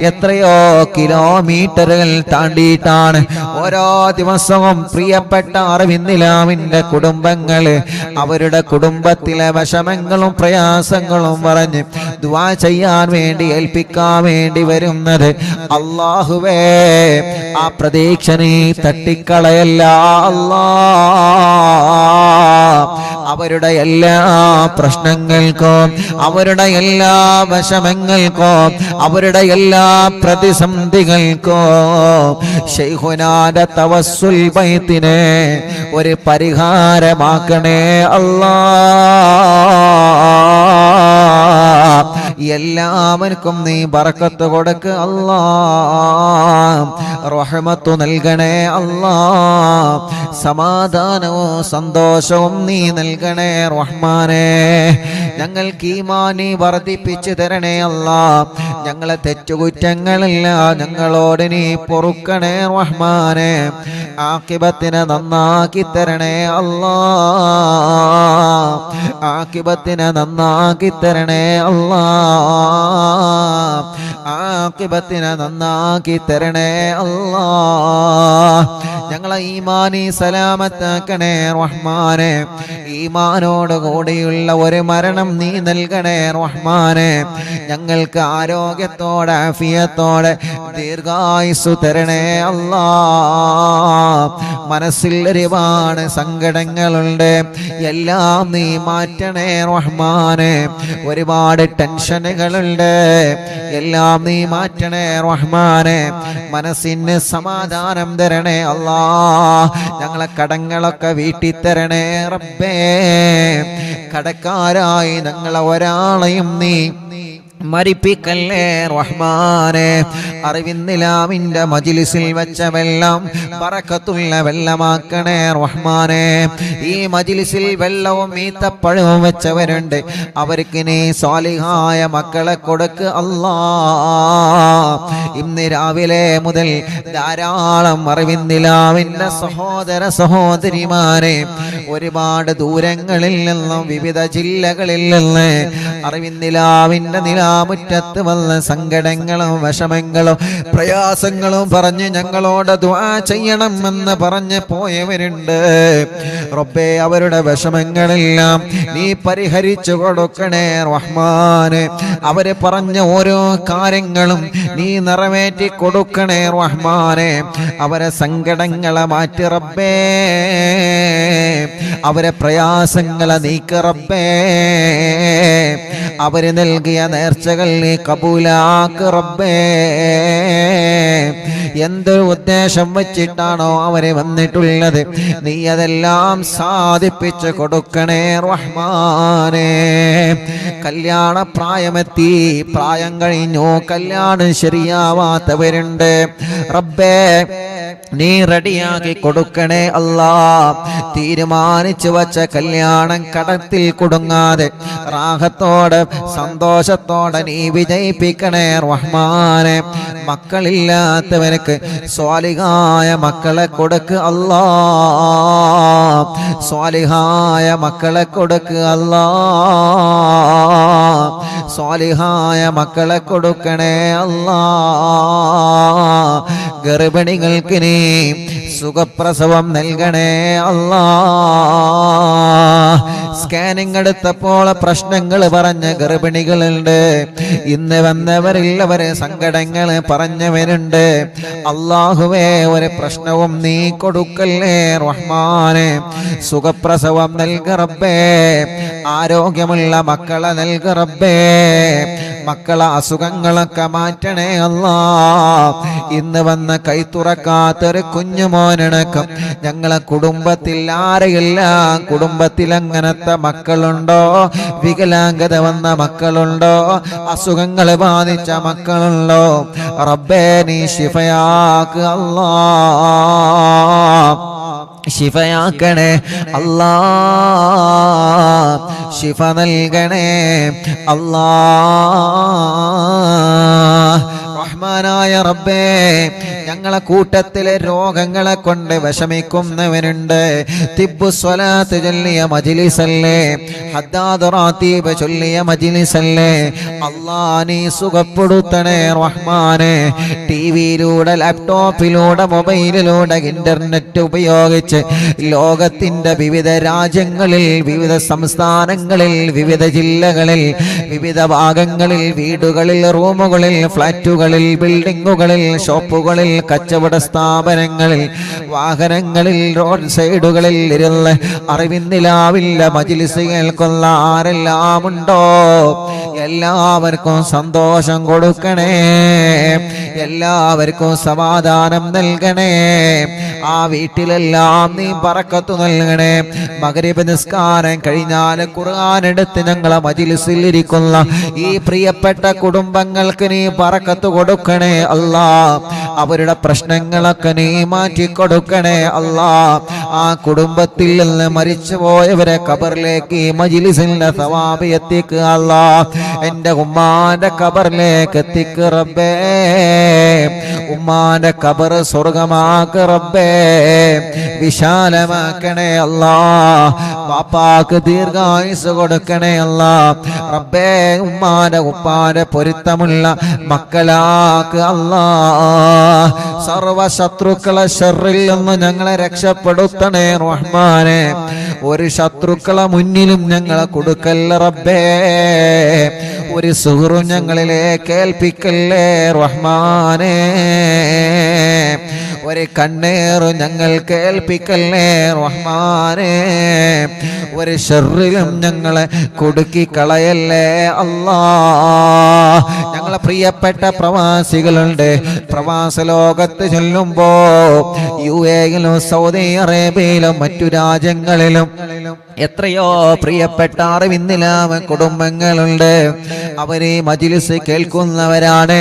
എത്രയോ കിലോമീറ്ററുകൾ താണ്ടിയിട്ടാണ് ഓരോ ദിവസവും പ്രിയപ്പെട്ട അറിവിന്നിലാവിന്റെ കുടുംബങ്ങള് അവരുടെ കുടുംബത്തിലെ വിഷമങ്ങളും പ്രയാസങ്ങളും പറഞ്ഞ് ദുആ ചെയ്യാൻ വേണ്ടി ഏൽപ്പിക്കാൻ വേണ്ടി വരുന്നത്. അല്ലാഹുവേ, ആ പ്രതീക്ഷ നീ തട്ടിക്കളയല്ല അല്ലാ. അവരുടെ എല്ലാ പ്രശ്നങ്ങൾക്കും അവരുടെ എല്ലാ വിഷമങ്ങൾക്കും അവരുടെ എല്ലാ പ്രതിസന്ധികൾക്കും ശൈഖുനാന്റെ തവസ്സുൽ ബൈത്തിനെ ഒരു പരിഹാരമാക്കണേ അല്ലാ. എല്ലാവർക്കും നീ ബറക്കത്ത് കൊടുക്ക് അല്ലാ, റഹ്മത്ത് നൽകണേ അല്ലാ, സമാധാനവും സന്തോഷവും നീ നൽകണേ റഹ്മാനേ. ഞങ്ങൾക്ക് ഈമാൻ വർദ്ധിപ്പിച്ചു തരണേ അല്ലാ. ഞങ്ങളെ തെറ്റുകുറ്റങ്ങളെല്ലാം ഞങ്ങളോട് നീ പൊറുക്കണേ റഹ്മാനേ. ആഖിബത്തിനെ നന്നാക്കി തരണേ അല്ലാ, ആഖിബത്തിനെ നന്നാക്കി തരണേ അല്ലാ, ആഖിബത്തിനെ നന്നാക്കി തരണേ അല്ലാ. ഞങ്ങളെ ഈമാനി സലാമത്താക്കണേ റഹ്മാനേ. ഈമാനോട് കൂടിയുള്ള ഒരു മരണം നീ നൽകണേ റഹ്മാനേ. ഞങ്ങൾക്ക് ആരോഗ്യത്തോടെ ആഫിയത്തോടെ ദീർഘായുസ്സു തരണേ അല്ലാ. മനസ്സിൽ ഒരുപാട് സങ്കടങ്ങളുണ്ട്, എല്ലാം നീ മാറ്റണേ റഹ്മാനേ. ഒരുപാട് ടെൻഷനുകളുണ്ട്, എല്ലാം നീ മാറ്റണേ റഹ്മാനേ. മനസ്സിന് സമാധാനം തരണേ അല്ലാ. ഞങ്ങളെ കടങ്ങളൊക്കെ വീട്ടി തരണേ റബ്ബേ. കടക്കാരായി ഞങ്ങളെ ഒരാളെയും നീ മരിപ്പിക്കല്ലേ റഹ്മാനെ. അറിവിന്നിലാവിന്റെ മജ്ലിസിൽ വെച്ച വെള്ളം ബറക്കത്തുള്ള വെള്ളമാക്കണേ റഹ്മാനെ. ഈ മജ്ലിസിൽ വെള്ളവും ഈത്തപ്പഴവും വെച്ചവരുണ്ട്, അവർക്ക് നീ സാലിഹായ മക്കളെ കൊടുക്ക് അല്ലാ. ഇന്ന് രാവിലെ മുതൽ ധാരാളം അറിവിന്നിലാവിന്റെ സഹോദര സഹോദരിമാരെ ഒരുപാട് ദൂരങ്ങളിൽ നിന്നും വിവിധ ജില്ലകളിൽ നിന്ന് അറിവിന്നിലാവിന്റെ മുറ്റത്ത് വന്ന സങ്കടങ്ങളും വിഷമങ്ങളും പ്രയാസങ്ങളും പറഞ്ഞ് ഞങ്ങളോട് ദുആ ചെയ്യണമെന്ന് പറഞ്ഞ് പോയവരുണ്ട്. റബ്ബേ, അവരുടെ വിഷമങ്ങളെല്ലാം നീ പരിഹരിച്ചു കൊടുക്കണേ റഹ്മാനെ. അവര് പറഞ്ഞ ഓരോ കാര്യങ്ങളും നീ നിറവേറ്റി കൊടുക്കണേ റഹ്മാനെ. അവരെ സങ്കടങ്ങളെ മാറ്റി റബ്ബേ, അവരെ പ്രയാസങ്ങളെ നീക്ക് റബ്ബേ. അവര് നൽകിയ നേർച്ചകൾ നീ കബൂലാക്ക് റബ്ബേ. എന്തൊരു ഉദ്ദേശം വെച്ചിട്ടാണോ അവര് വന്നിട്ടുള്ളത്, നീ അതെല്ലാം സാധിപ്പിച്ചു കൊടുക്കണേ റഹ്മാനേ. കല്യാണ പ്രായമെത്തി, പ്രായം കഴിഞ്ഞു, കല്യാണം ശരിയാവാത്തവരുണ്ട്. റബ്ബേ, നീ റെഡിയാക്കി കൊടുക്കണേ അല്ലാ. തീരുമാനിച്ചു വച്ച കല്യാണം കടത്തിൽ കുടുങ്ങാതെ റാഹത്തോടെ സന്തോഷത്തോടെ നീ വിജയിപ്പിക്കണേ റഹ്മാനെ. മക്കളില്ലാത്തവർക്ക് സ്വാലിഹായ മക്കളെ കൊടുക്ക് അല്ലാ, സ്വാലിഹായ മക്കളെ കൊടുക്ക് അല്ലാ, സ്വാലിഹായ മക്കളെ കൊടുക്കണേ അല്ലാ. ഗർഭിണികൾക്ക് നീ സുഖപ്രസവം നൽകണേ അല്ലാ. സ്കാനിങ് എടുത്തപ്പോൾ പ്രശ്നങ്ങൾ പറഞ്ഞ ഗർഭിണികളുണ്ട്. ഇന്ന് വന്നവരുള്ളവരെ സങ്കടങ്ങൾ പറഞ്ഞവരുണ്ട്. അല്ലാഹുവേ, ഒരു പ്രശ്നവും നീ കൊടുക്കല്ലേ റഹ്മാനെ. സുഖപ്രസവം നൽക റബ്ബേ, ആരോഗ്യമുള്ള മക്കളെ നൽക റബ്ബേ, മക്കളെ അസുഖങ്ങളൊക്കെ മാറ്റണേ അല്ലാ. ഇന്ന് വന്ന് കൈ തുറക്കാത്തൊരു കുഞ്ഞുമോനടക്കം ഞങ്ങളെ കുടുംബത്തിൽ ആരെയെല്ലാം കുടുംബത്തിൽ അങ്ങനത്തെ മക്കളുണ്ടോ, വികലാംഗത വന്ന മക്കളുണ്ടോ, അസുഖങ്ങൾ ബാധിച്ച മക്കളുണ്ടോ, റബ്ബേ നീ ശിഫയാക്ക് അല്ലാ, ശിഫയാക്കണേ അല്ലാ, ശിഫ നൽകണേ അല്ലാ. റഹ്മാനായ റബ്ബേ, ഞങ്ങളെ കൂട്ടത്തിലെ രോഗങ്ങളെ കൊണ്ട് വിഷമിക്കുന്നവനുണ്ട്. തിബ്ബു സ്വലാത്ത് ചൊല്ലിയ മജ്ലിസല്ലേ, ഹദ്ദാദ് റാത്തീബ് ചൊല്ലിയ മജ്ലിസല്ലേ, അല്ലാ നീ സുഖപ്പെടുത്തണേ റഹ്മാനെ. ടിവിയിലൂടെ, ലാപ്ടോപ്പിലൂടെ, മൊബൈലിലൂടെ, ഇന്റർനെറ്റ് ഉപയോഗിച്ച് ലോകത്തിന്റെ വിവിധ രാജ്യങ്ങളിൽ, വിവിധ സംസ്ഥാനങ്ങളിൽ, വിവിധ ജില്ലകളിൽ, വിവിധ ഭാഗങ്ങളിൽ, വീടുകളിൽ, റൂമുകളിൽ, ഫ്ലാറ്റുകളിൽ, ബിൽഡിങ്ങുകളിൽ, ഷോപ്പുകളിൽ, കച്ചവട സ്ഥാപനങ്ങളിൽ, വാഹനങ്ങളിൽ, റോഡ് സൈഡുകളിൽ ഇരുന്ന് അറിവിന്നിലാവില്ല മജ്ലിസ് കേൾക്കുന്ന ആരെല്ലാം ഉണ്ടോ എല്ലാവർക്കും സന്തോഷം കൊടുക്കണേ, എല്ലാവർക്കും സമാധാനം നൽകണേ. ആ വീട്ടിലെല്ലാം നീ ബറക്കത്ത് നൽകണേ. മഗ്രിബ് നിസ്കാരം കഴിഞ്ഞാൽ ഖുർആൻ എടുത്ത് ഞങ്ങളെ മജ്ലിസിൽ ഇരിക്കുന്ന ഈ പ്രിയപ്പെട്ട കുടുംബങ്ങൾക്ക് നീ ബറക്കത്ത് കൊടുക്കണേ അല്ലാ. അവരുടെ പ്രശ്നങ്ങളൊക്കെ നീ മാറ്റി കൊടുക്കണേ അല്ലാ. ആ കുടുംബത്തിൽ നിന്ന് മരിച്ചുപോയവരെ ഖബറിലേക്ക് ഈ മജ്ലിസിന്റെ സവാബ് എത്തിക്കുക അല്ലാ. എൻ്റെ ഉമ്മാന്റെ ഖബറിലേക്ക് എത്തിക്കുക റബ്ബേ, ഉമ്മാന്റെ ഖബർ സ്വർഗമാക്ക് റബ്ബേ, വിശാലമാക്കണേ അല്ലാ. പാപ്പാക്ക് ദീർഘായുസ് കൊടുക്കണേ അല്ലാ റബ്ബേ. ഉമ്മാന്റെ ഉപ്പാന്റെ പൊരുത്തമുള്ള മക്കളാക്ക് അല്ലാ. സർവ ശത്രുക്കളെ ശർറിൽ നിന്ന് ഞങ്ങളെ രക്ഷപ്പെടുത്തണേ റഹ്മാനെ. ഒരു ശത്രുക്കളെ മുന്നിലും ഞങ്ങളെ കൊടുക്കല്ല റബ്ബേ. ഒരു സുഹൃത്തും ഞങ്ങളിലേക്ക് ഏൽപ്പിക്കല്ലേ റഹ്മാനെ. ഒരു കണ്ണേറും ഞങ്ങൾ കേൾപ്പിക്കല്ലേ റഹ്മാനെ. ഒരു ശർറിലും ഞങ്ങളെ കുടുക്കി കളയല്ലേ അല്ലാ. ഞങ്ങളെ പ്രിയപ്പെട്ട പ്രവാസികളുണ്ട്. പ്രവാസ ലോകത്ത് ചൊല്ലുമ്പോ UAE-യിലും സൗദി അറേബ്യയിലും മറ്റു രാജ്യങ്ങളിലും എത്രയോ പ്രിയപ്പെട്ട അറിവിന്നിലാമ കുടുംബങ്ങളുണ്ട്. അവരെ മജ്ലിസ് കേൾക്കുന്നവരാണ്.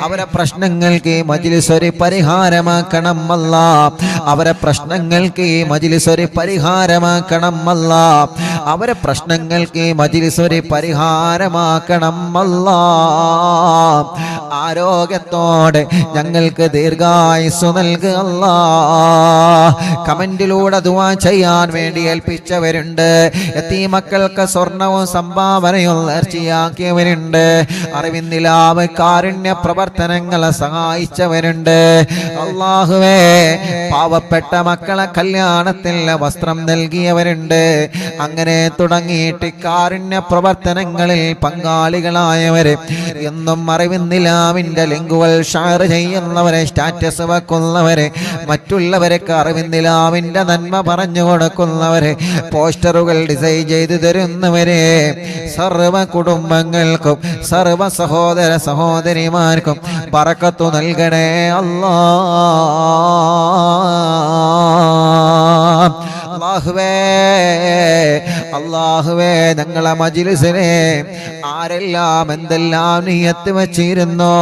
അവരെ പ്രശ്നങ്ങൾക്ക് ഈ മജ്ലിസ് ഒരു പരിഹാരമാക്കണം അല്ലാ. അവരെ പ്രശ്നങ്ങൾക്ക് ഈ മജ്ലിസ് ഒരു പരിഹാരമാക്കണം അല്ലാ. അവരെ പ്രശ്നങ്ങൾക്ക് ഈ മജ്ലിസ് ഒരു പരിഹാരമാക്കണം അല്ലാ. ആരോഗ്യത്തോടെ ഞങ്ങൾക്ക് ദീർഘായുസ്സു നൽകുക അല്ലാ. കമന്റിലൂടെ ദുആ ചെയ്യാൻ വേണ്ടി ഏൽപ്പിച്ചവരുണ്ട്. യതീമക്കൾക്ക് സ്വർണവും സംഭാവനയും നേർച്ചയാക്കിയവരുണ്ട്. അറിവിന്നിലാവ് കാരുണ്യ പ്രവർത്തനങ്ങളെ സഹായിച്ചവരുണ്ട്. അല്ലാഹുവേ, പാവപ്പെട്ട മക്കളെ കല്യാണത്തിന് വസ്ത്രം നൽകിയവരുണ്ട്. അങ്ങനെ തുടങ്ങിയിട്ട് കാരുണ്യ പ്രവർത്തനങ്ങളിൽ പങ്കാളികളായവരെ എന്നും അറിവിന്നിലാവിന്റെ ലിങ്കുകൾ ഷെയർ ചെയ്യുന്നവരെ, സ്റ്റാറ്റസ് വെക്കുന്നവരെ, മറ്റുള്ളവർക്ക് അറിവിന്നിലാവിന്റെ നന്മ പറഞ്ഞു കൊടുക്കുന്നവരെ, പോസ്റ്ററുകൾ ഡിസൈൻ ചെയ്തു തരുന്നവരെ, സർവ കുടുംബങ്ങൾക്കും സർവ സഹോദര സഹോദരിമാർക്കും ബറക്കത്ത് നൽകണേ അല്ലാ. അല്ലാഹുവേ, അല്ലാഹുവേ, ഞങ്ങളെ മജ്ലിസിനെ ആരെല്ലാം എന്തെല്ലാം നിയത്ത് വെച്ചിരുന്നോ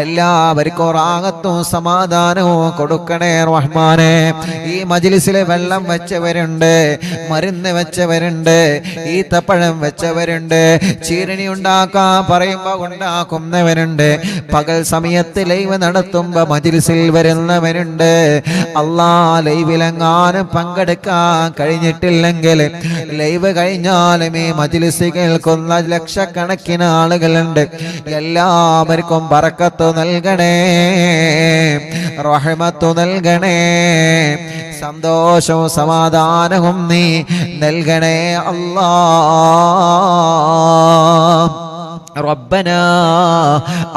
എല്ലാവർക്കും റാഹത്തും സമാധാനവും കൊടുക്കണേ റഹ്മാനെ. ഈ മജ്ലിസിൽ വെള്ളം വെച്ചവരുണ്ട്, മരുന്ന് വെച്ചവരുണ്ട്, ഈത്തപ്പഴം വെച്ചവരുണ്ട്, ചീരണി ഉണ്ടാക്കാൻ പറയുമ്പോ ഉണ്ടാക്കുന്നവരുണ്ട്, പകൽ സമയത്ത് ലൈവ് നടത്തുമ്പോ മജ്ലിസിൽ വരുന്നവരുണ്ട്. അല്ലാ, ലൈവിലെങ്ങാനും പങ്കെടുക്കാൻ കഴിഞ്ഞിട്ടില്ലെങ്കിൽ ലൈവ് കഴിഞ്ഞാലും ഈ മജ്‌ലിസ് കേൾക്കുന്ന ലക്ഷക്കണക്കിന് ആളുകളുണ്ട്. എല്ലാവർക്കും ബറക്കത്ത് നൽകണേ, റഹ്മത്ത് നൽകണേ, സന്തോഷവും സമാധാനവും നീ നൽകണേ അല്ലാഹ്. ربنا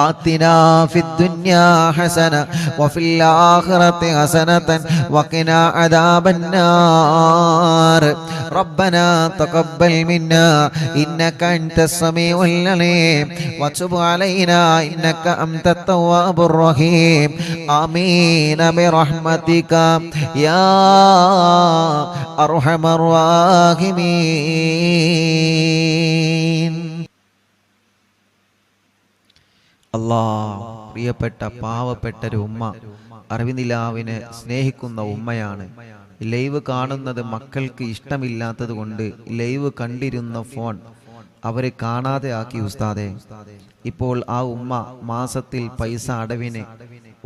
آتنا في الدنيا حسنة وفي الآخرة حسنة وقنا عذاب النار. ربنا تقبل منا إنك أنت السميع العليم وتب علينا إنك أنت التواب الرحيم. آمين برحمتك يا أرحم الراحمين. അല്ലാഹ്, പ്രിയപ്പെട്ട പാവപ്പെട്ടൊരു ഉമ്മ, അറിവിനിലാവിനെ സ്നേഹിക്കുന്ന ഉമ്മയാണ്. ലൈവ് കാണുന്നത് മക്കൾക്ക് ഇഷ്ടമില്ലാത്തത് കൊണ്ട് ലൈവ് കണ്ടിരുന്ന ഫോൺ അവരെ കാണാതെ ആക്കി ഉസ്താദെ. ഇപ്പോൾ ആ ഉമ്മ മാസത്തിൽ പൈസ അടവിന്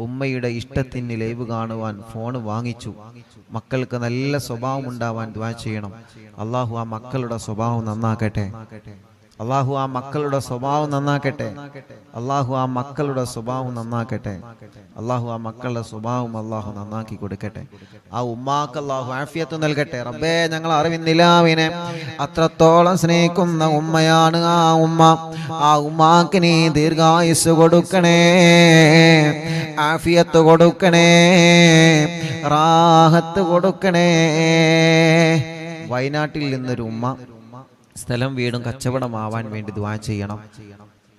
ഉമ്മയുടെ ഇഷ്ടത്തിന് ലൈവ് കാണുവാൻ ഫോൺ വാങ്ങിച്ചു. മക്കൾക്ക് നല്ല സ്വഭാവം ഉണ്ടാവാൻ ദുആ ചെയ്യണം. അല്ലാഹു ആ മക്കളുടെ സ്വഭാവം നന്നാക്കട്ടെ. അല്ലാഹു ആ മക്കളുടെ സ്വഭാവം നന്നാക്കട്ടെ. അല്ലാഹു ആ മക്കളുടെ സ്വഭാവം നന്നാക്കട്ടെ. അല്ലാഹു ആ മക്കളുടെ സ്വഭാവം അല്ലാഹു നന്നാക്കി കൊടുക്കട്ടെ. ആ ഉമ്മാക്ക് അല്ലാഹു ആഫിയത്ത് നൽകട്ടെ. റബ്ബേ, ഞങ്ങൾ അറിവിന്നിലാവിനെ അത്രത്തോളം സ്നേഹിക്കുന്ന ഉമ്മയാണ് ആ ഉമ്മ. ആ ഉമ്മാക്ക് നീ ദീർഘായുസ് കൊടുക്കണേ, ആഫിയത്ത് കൊടുക്കണേ, റാഹത്ത് കൊടുക്കണേ. വയനാട്ടിൽ നിന്നൊരു ഉമ്മ സ്ഥലം വീടും കച്ചവടമാവാൻ വേണ്ടി ദുആ ചെയ്യണം.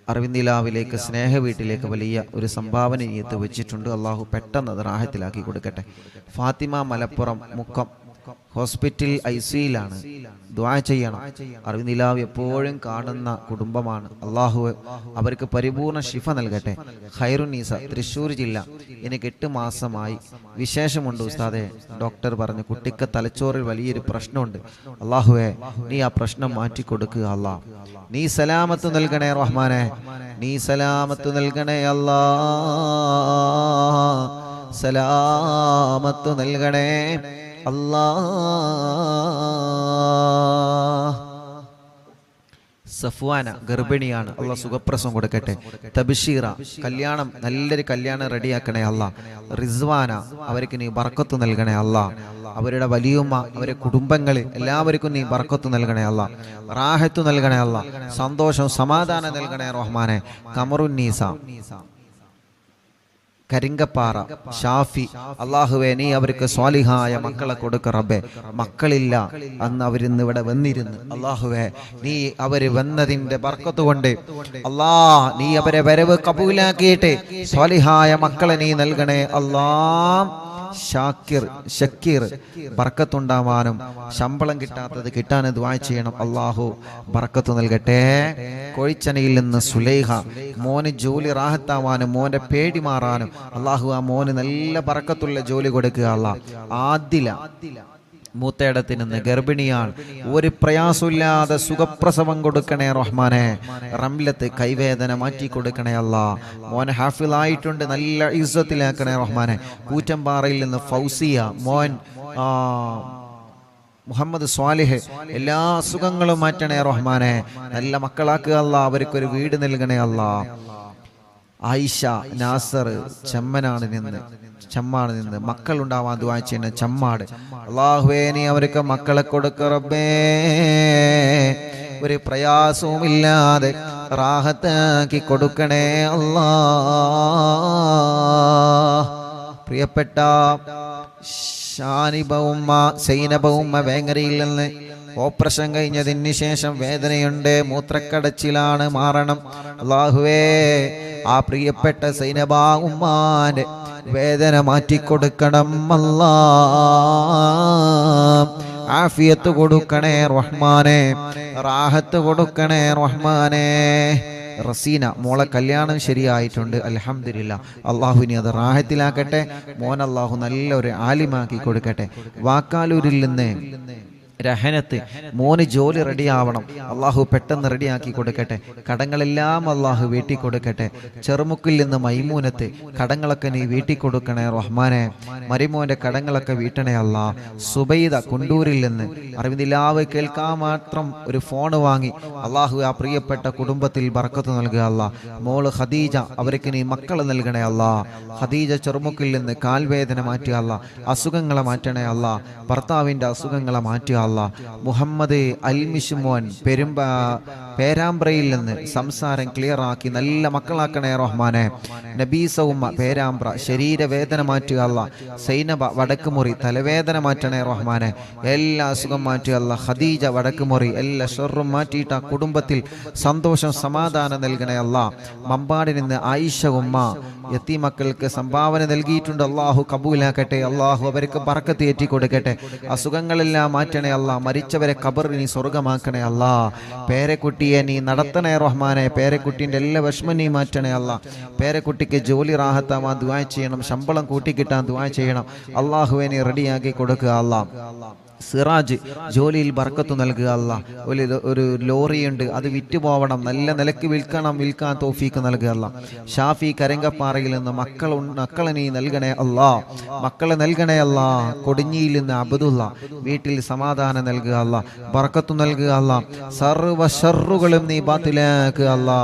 അറിവിന്ദിലാവിലേക്ക് സ്നേഹ വീട്ടിലേക്ക് വലിയ ഒരു സംഭാവന നിയത്ത് വെച്ചിട്ടുണ്ട്. അള്ളാഹു പെട്ടെന്ന് അത് റാഹത്തിലാക്കി കൊടുക്കട്ടെ. ഫാത്തിമ മലപ്പുറം മുക്കം ഹോസ്പിറ്റൽ ICUയിലാണ്. ദുആ ചെയ്യണം. അറിവിന്ദിലാവ് എപ്പോഴും കാണുന്ന കുടുംബമാണ്. അള്ളാഹു അവർക്ക് പരിപൂർണ ശിഫ നൽകട്ടെ. ഖൈറുന്നീസ തൃശ്ശൂർ ജില്ല. എനിക്ക് 8 മാസമായി. വിശേഷമുണ്ട് ഉസ്താദെ. ഡോക്ടർ പറഞ്ഞു കുട്ടിക്ക് തലച്ചോറിൽ വലിയൊരു പ്രശ്നമുണ്ട്. അള്ളാഹുവേ, നീ ആ പ്രശ്നം മാറ്റി കൊടുക്കുക അല്ലാ. നീ സലാമത്ത് നൽകണേ റഹ്മാനെ, നീ സലാമത്ത് നൽകണേ അല്ലാ, സലാമത്ത് നൽകണേ അല്ലാ. സഫ്വാന ഗർഭിണിയാണ്. അള്ളാഹ് സുഖപ്രസവം കൊടുക്കട്ടെ. തബ്ഷീറ കല്യാണം, നല്ലൊരു കല്യാണം റെഡിയാക്കണേ അല്ലാ. റിസ്വാന അവർക്ക് നീ ബർക്കത്ത് നൽകണേ അല്ലാ. അവരുടെ വലിയുമ്മ, അവരുടെ കുടുംബങ്ങളിൽ എല്ലാവർക്കും നീ ബർക്കത്ത് നൽകണേ അല്ലാ. റാഹത്ത് നൽകണേ അല്ലാ. സന്തോഷം സമാധാനം നൽകണേ റഹ്മാനെ. കമറുന്നീസ കരിങ്കപ്പാറ ഷാഫി, അള്ളാഹുവേ നീ അവർക്ക് സ്വാലിഹായ മക്കളെ കൊടുക്ക റബ്ബേ. മക്കളില്ല, അന്ന് അവരിന്ന് ഇവിടെ വന്നിരുന്നു. അള്ളാഹുവേ, നീ അവര് വന്നതിന്റെ ബർക്കത്ത് കൊണ്ട് അല്ലാ, നീ അവരെ വരവ് കബൂലാക്കിയിട്ട് സ്വാലിഹായ മക്കളെ നീ നൽകണേ അല്ലാ. ഷക്കീർ ബർക്കത്തുണ്ടാവാനും ശമ്പളം കിട്ടാത്തത് കിട്ടാൻ ദുആ ചെയ്യണം. അല്ലാഹു ബർക്കത്ത് നൽകട്ടെ. കോഴിച്ചനയിൽ നിന്ന് സുലൈഹ, മോന് ജോലി റാഹത്താവാനും മോന്റെ പേടി മാറാനും അല്ലാഹു ആ മോന് നല്ല ബർക്കത്തുള്ള ജോലി കൊടുക്കുക അല്ലാ. ആദില മൂത്തേടത്തിൽ നിന്ന് ഗർഭിണിയാണ്. ഒരു പ്രയാസമില്ലാതെ സുഖപ്രസവം കൊടുക്കണേ റഹ്മാനെ. റംലത്ത് കൈവേദന മാറ്റി കൊടുക്കണേ അല്ലാ. മോൻ ഹാഫിളായിട്ടുണ്ട്, നല്ല ഇസ്സത്തിലാക്കണേ റഹ്മാനെ. കൂറ്റമ്പാറയിൽ നിന്ന് ഫൗസിയ, മോൻ മുഹമ്മദ് സ്വാലിഹ്, എല്ലാ അസുഖങ്ങളും മാറ്റണേ റഹ്മാനെ. നല്ല മക്കളാക്കുക അല്ലാ. അവർക്കൊരു വീട് നൽകണേ അല്ലാ. ആയിഷ നാസർ ചെമ്മാട് നിന്ന് മക്കൾ ഉണ്ടാവാൻ ദുആ ചെയ്യുന്ന ചമ്മാട്. അല്ലാഹുവേ, നീ അവർക്ക് മക്കളെ കൊടുക്ക റബ്ബേ. ഒരു പ്രയാസവും ഇല്ലാതെ റാഹത്താക്കി കൊടുക്കണേ അല്ലാ. പ്രിയപ്പെട്ട ഷാനിബ ഉമ്മ, സൈനബ ഉമ്മ വേങ്ങരയിൽ നിന്ന് ഓപ്പറേഷൻ കഴിഞ്ഞതിന് ശേഷം വേദനയുണ്ട്, മൂത്രക്കടച്ചിലാണ്, മാറണം. അല്ലാഹുവേ, ആ പ്രിയപ്പെട്ട സൈനബ ഉമ്മാന്റെ വേദന മാറ്റിക്കൊടുക്കണം അല്ലാ. ആഫിയത്ത് കൊടുക്കണേ റഹ്മാനെ, റാഹത്ത് കൊടുക്കണേ റഹ്മാനെ. റസീന മോളെ കല്യാണം ശരിയായിട്ടുണ്ട്, അൽഹംദുലില്ലാ. അള്ളാഹുവിനെ അത് റാഹത്തിലാക്കട്ടെ. മോൻ അള്ളാഹു നല്ലൊരു ആലിമാക്കി കൊടുക്കട്ടെ. വാക്കാലൂരിൽ നിന്ന് രഹനത്ത് മോന് ജോലി റെഡിയാവണം, അള്ളാഹു പെട്ടെന്ന് റെഡിയാക്കി കൊടുക്കട്ടെ. കടങ്ങളെല്ലാം അള്ളാഹു വീട്ടി കൊടുക്കട്ടെ. ചെറുമുക്കിൽ നിന്ന് മൈമൂനത്ത് കടങ്ങളൊക്കെ നീ വീട്ടി കൊടുക്കണേ റഹ്മാനെ. മരിമോന്റെ കടങ്ങളൊക്കെ വീട്ടണേ അല്ലാ. സുബൈദ കുണ്ടൂരിൽ നിന്ന് അറിവിന്ദിലാവ് കേൾക്കാൻ മാത്രം ഒരു ഫോൺ വാങ്ങി അള്ളാഹു ആ പ്രിയപ്പെട്ട കുടുംബത്തിൽ ബർക്കത്ത് നൽകുക അല്ലാ. മോള് ഖദീജ, അവർക്ക് നീ മക്കളെ നൽകണേ അല്ലാ. ഖദീജ ചെറുമുക്കിൽ നിന്ന് കാൽവേദന മാറ്റുക അല്ലാ. അസുഖങ്ങളെ മാറ്റണേ അല്ലാ. ഭർത്താവിൻ്റെ അസുഖങ്ങളെ മാറ്റുക അല്ലാ. മുഹമ്മദ് അൽമിഷുമോൻ പേരാമ്പ്രയിൽ നിന്ന് സംസാരം ക്ലിയറാക്കി നല്ല മക്കളാക്കണേ റഹ്മാനെ. നബീസ ഉമ്മ പേരാമ്പ്ര ശരീരവേദന മാറ്റുക അല്ലാ. സൈനബ വടക്കുമുറി തലവേദന മാറ്റണേ റഹ്മാനെ. എല്ലാ അസുഖം മാറ്റുക അല്ലാ. ഖദീജ വടക്കുമുറി എല്ലാ ഷർറും മാറ്റിയിട്ട് ആ കുടുംബത്തിൽ സന്തോഷം സമാധാനം നൽകണേ അല്ലാ. മമ്പാടിൽ നിന്ന് ആയിഷ ഉമ്മ യതീമക്കൾക്ക് സംഭാവന നൽകിയിട്ടുണ്ട്. അള്ളാഹു കബൂലാക്കട്ടെ. അള്ളാഹു അവർക്ക് ബർക്കത്ത് ഏറ്റി കൊടുക്കട്ടെ. അസുഖങ്ങളെല്ലാം മാറ്റണേ അല്ലാ. മരിച്ചവരെ ഖബറിൽ നീ സ്വർഗമാക്കണേ അല്ലാ. പേരക്കുട്ടിയെ നീ നടത്തണേ റഹ്മാനെ. പേരക്കുട്ടിൻ്റെ എല്ലാ വിഷമം നീ മാറ്റണേ അല്ലാ. പേരക്കുട്ടിക്ക് ജോലി റാഹത്താവാൻ ദുആ ചെയ്യണം. ശമ്പളം കൂട്ടിക്കിട്ടാൻ ദുആ ചെയ്യണം. അള്ളാഹുവെ നീ റെഡിയാക്കി കൊടുക്കുക അല്ലാ. സിറാജ് ജോലിയിൽ ബർക്കത്ത് നൽകുക അല്ലാ. ഒരു ലോറിയുണ്ട്, അത് വിറ്റുപോകണം, നല്ല നിലക്ക് വിൽക്കാൻ തൗഫീക്ക് നൽകുക അല്ലാ. ഷാഫി കരങ്കപ്പാറയിൽ നിന്ന് മക്കളെ നീ നൽകണേ അല്ലാ. മക്കളെ നൽകണേ അല്ലാ. കൊടിഞ്ഞിയിൽ നിന്ന് അബ്ദുള്ള വീട്ടിൽ സമാധാനം നൽകുക അല്ലാ. ബർക്കത്ത് നൽകുക അല്ലാ. സർവ്വ ഷർറുകളും നീ ബാത്തിലാക്കുക അല്ലാ.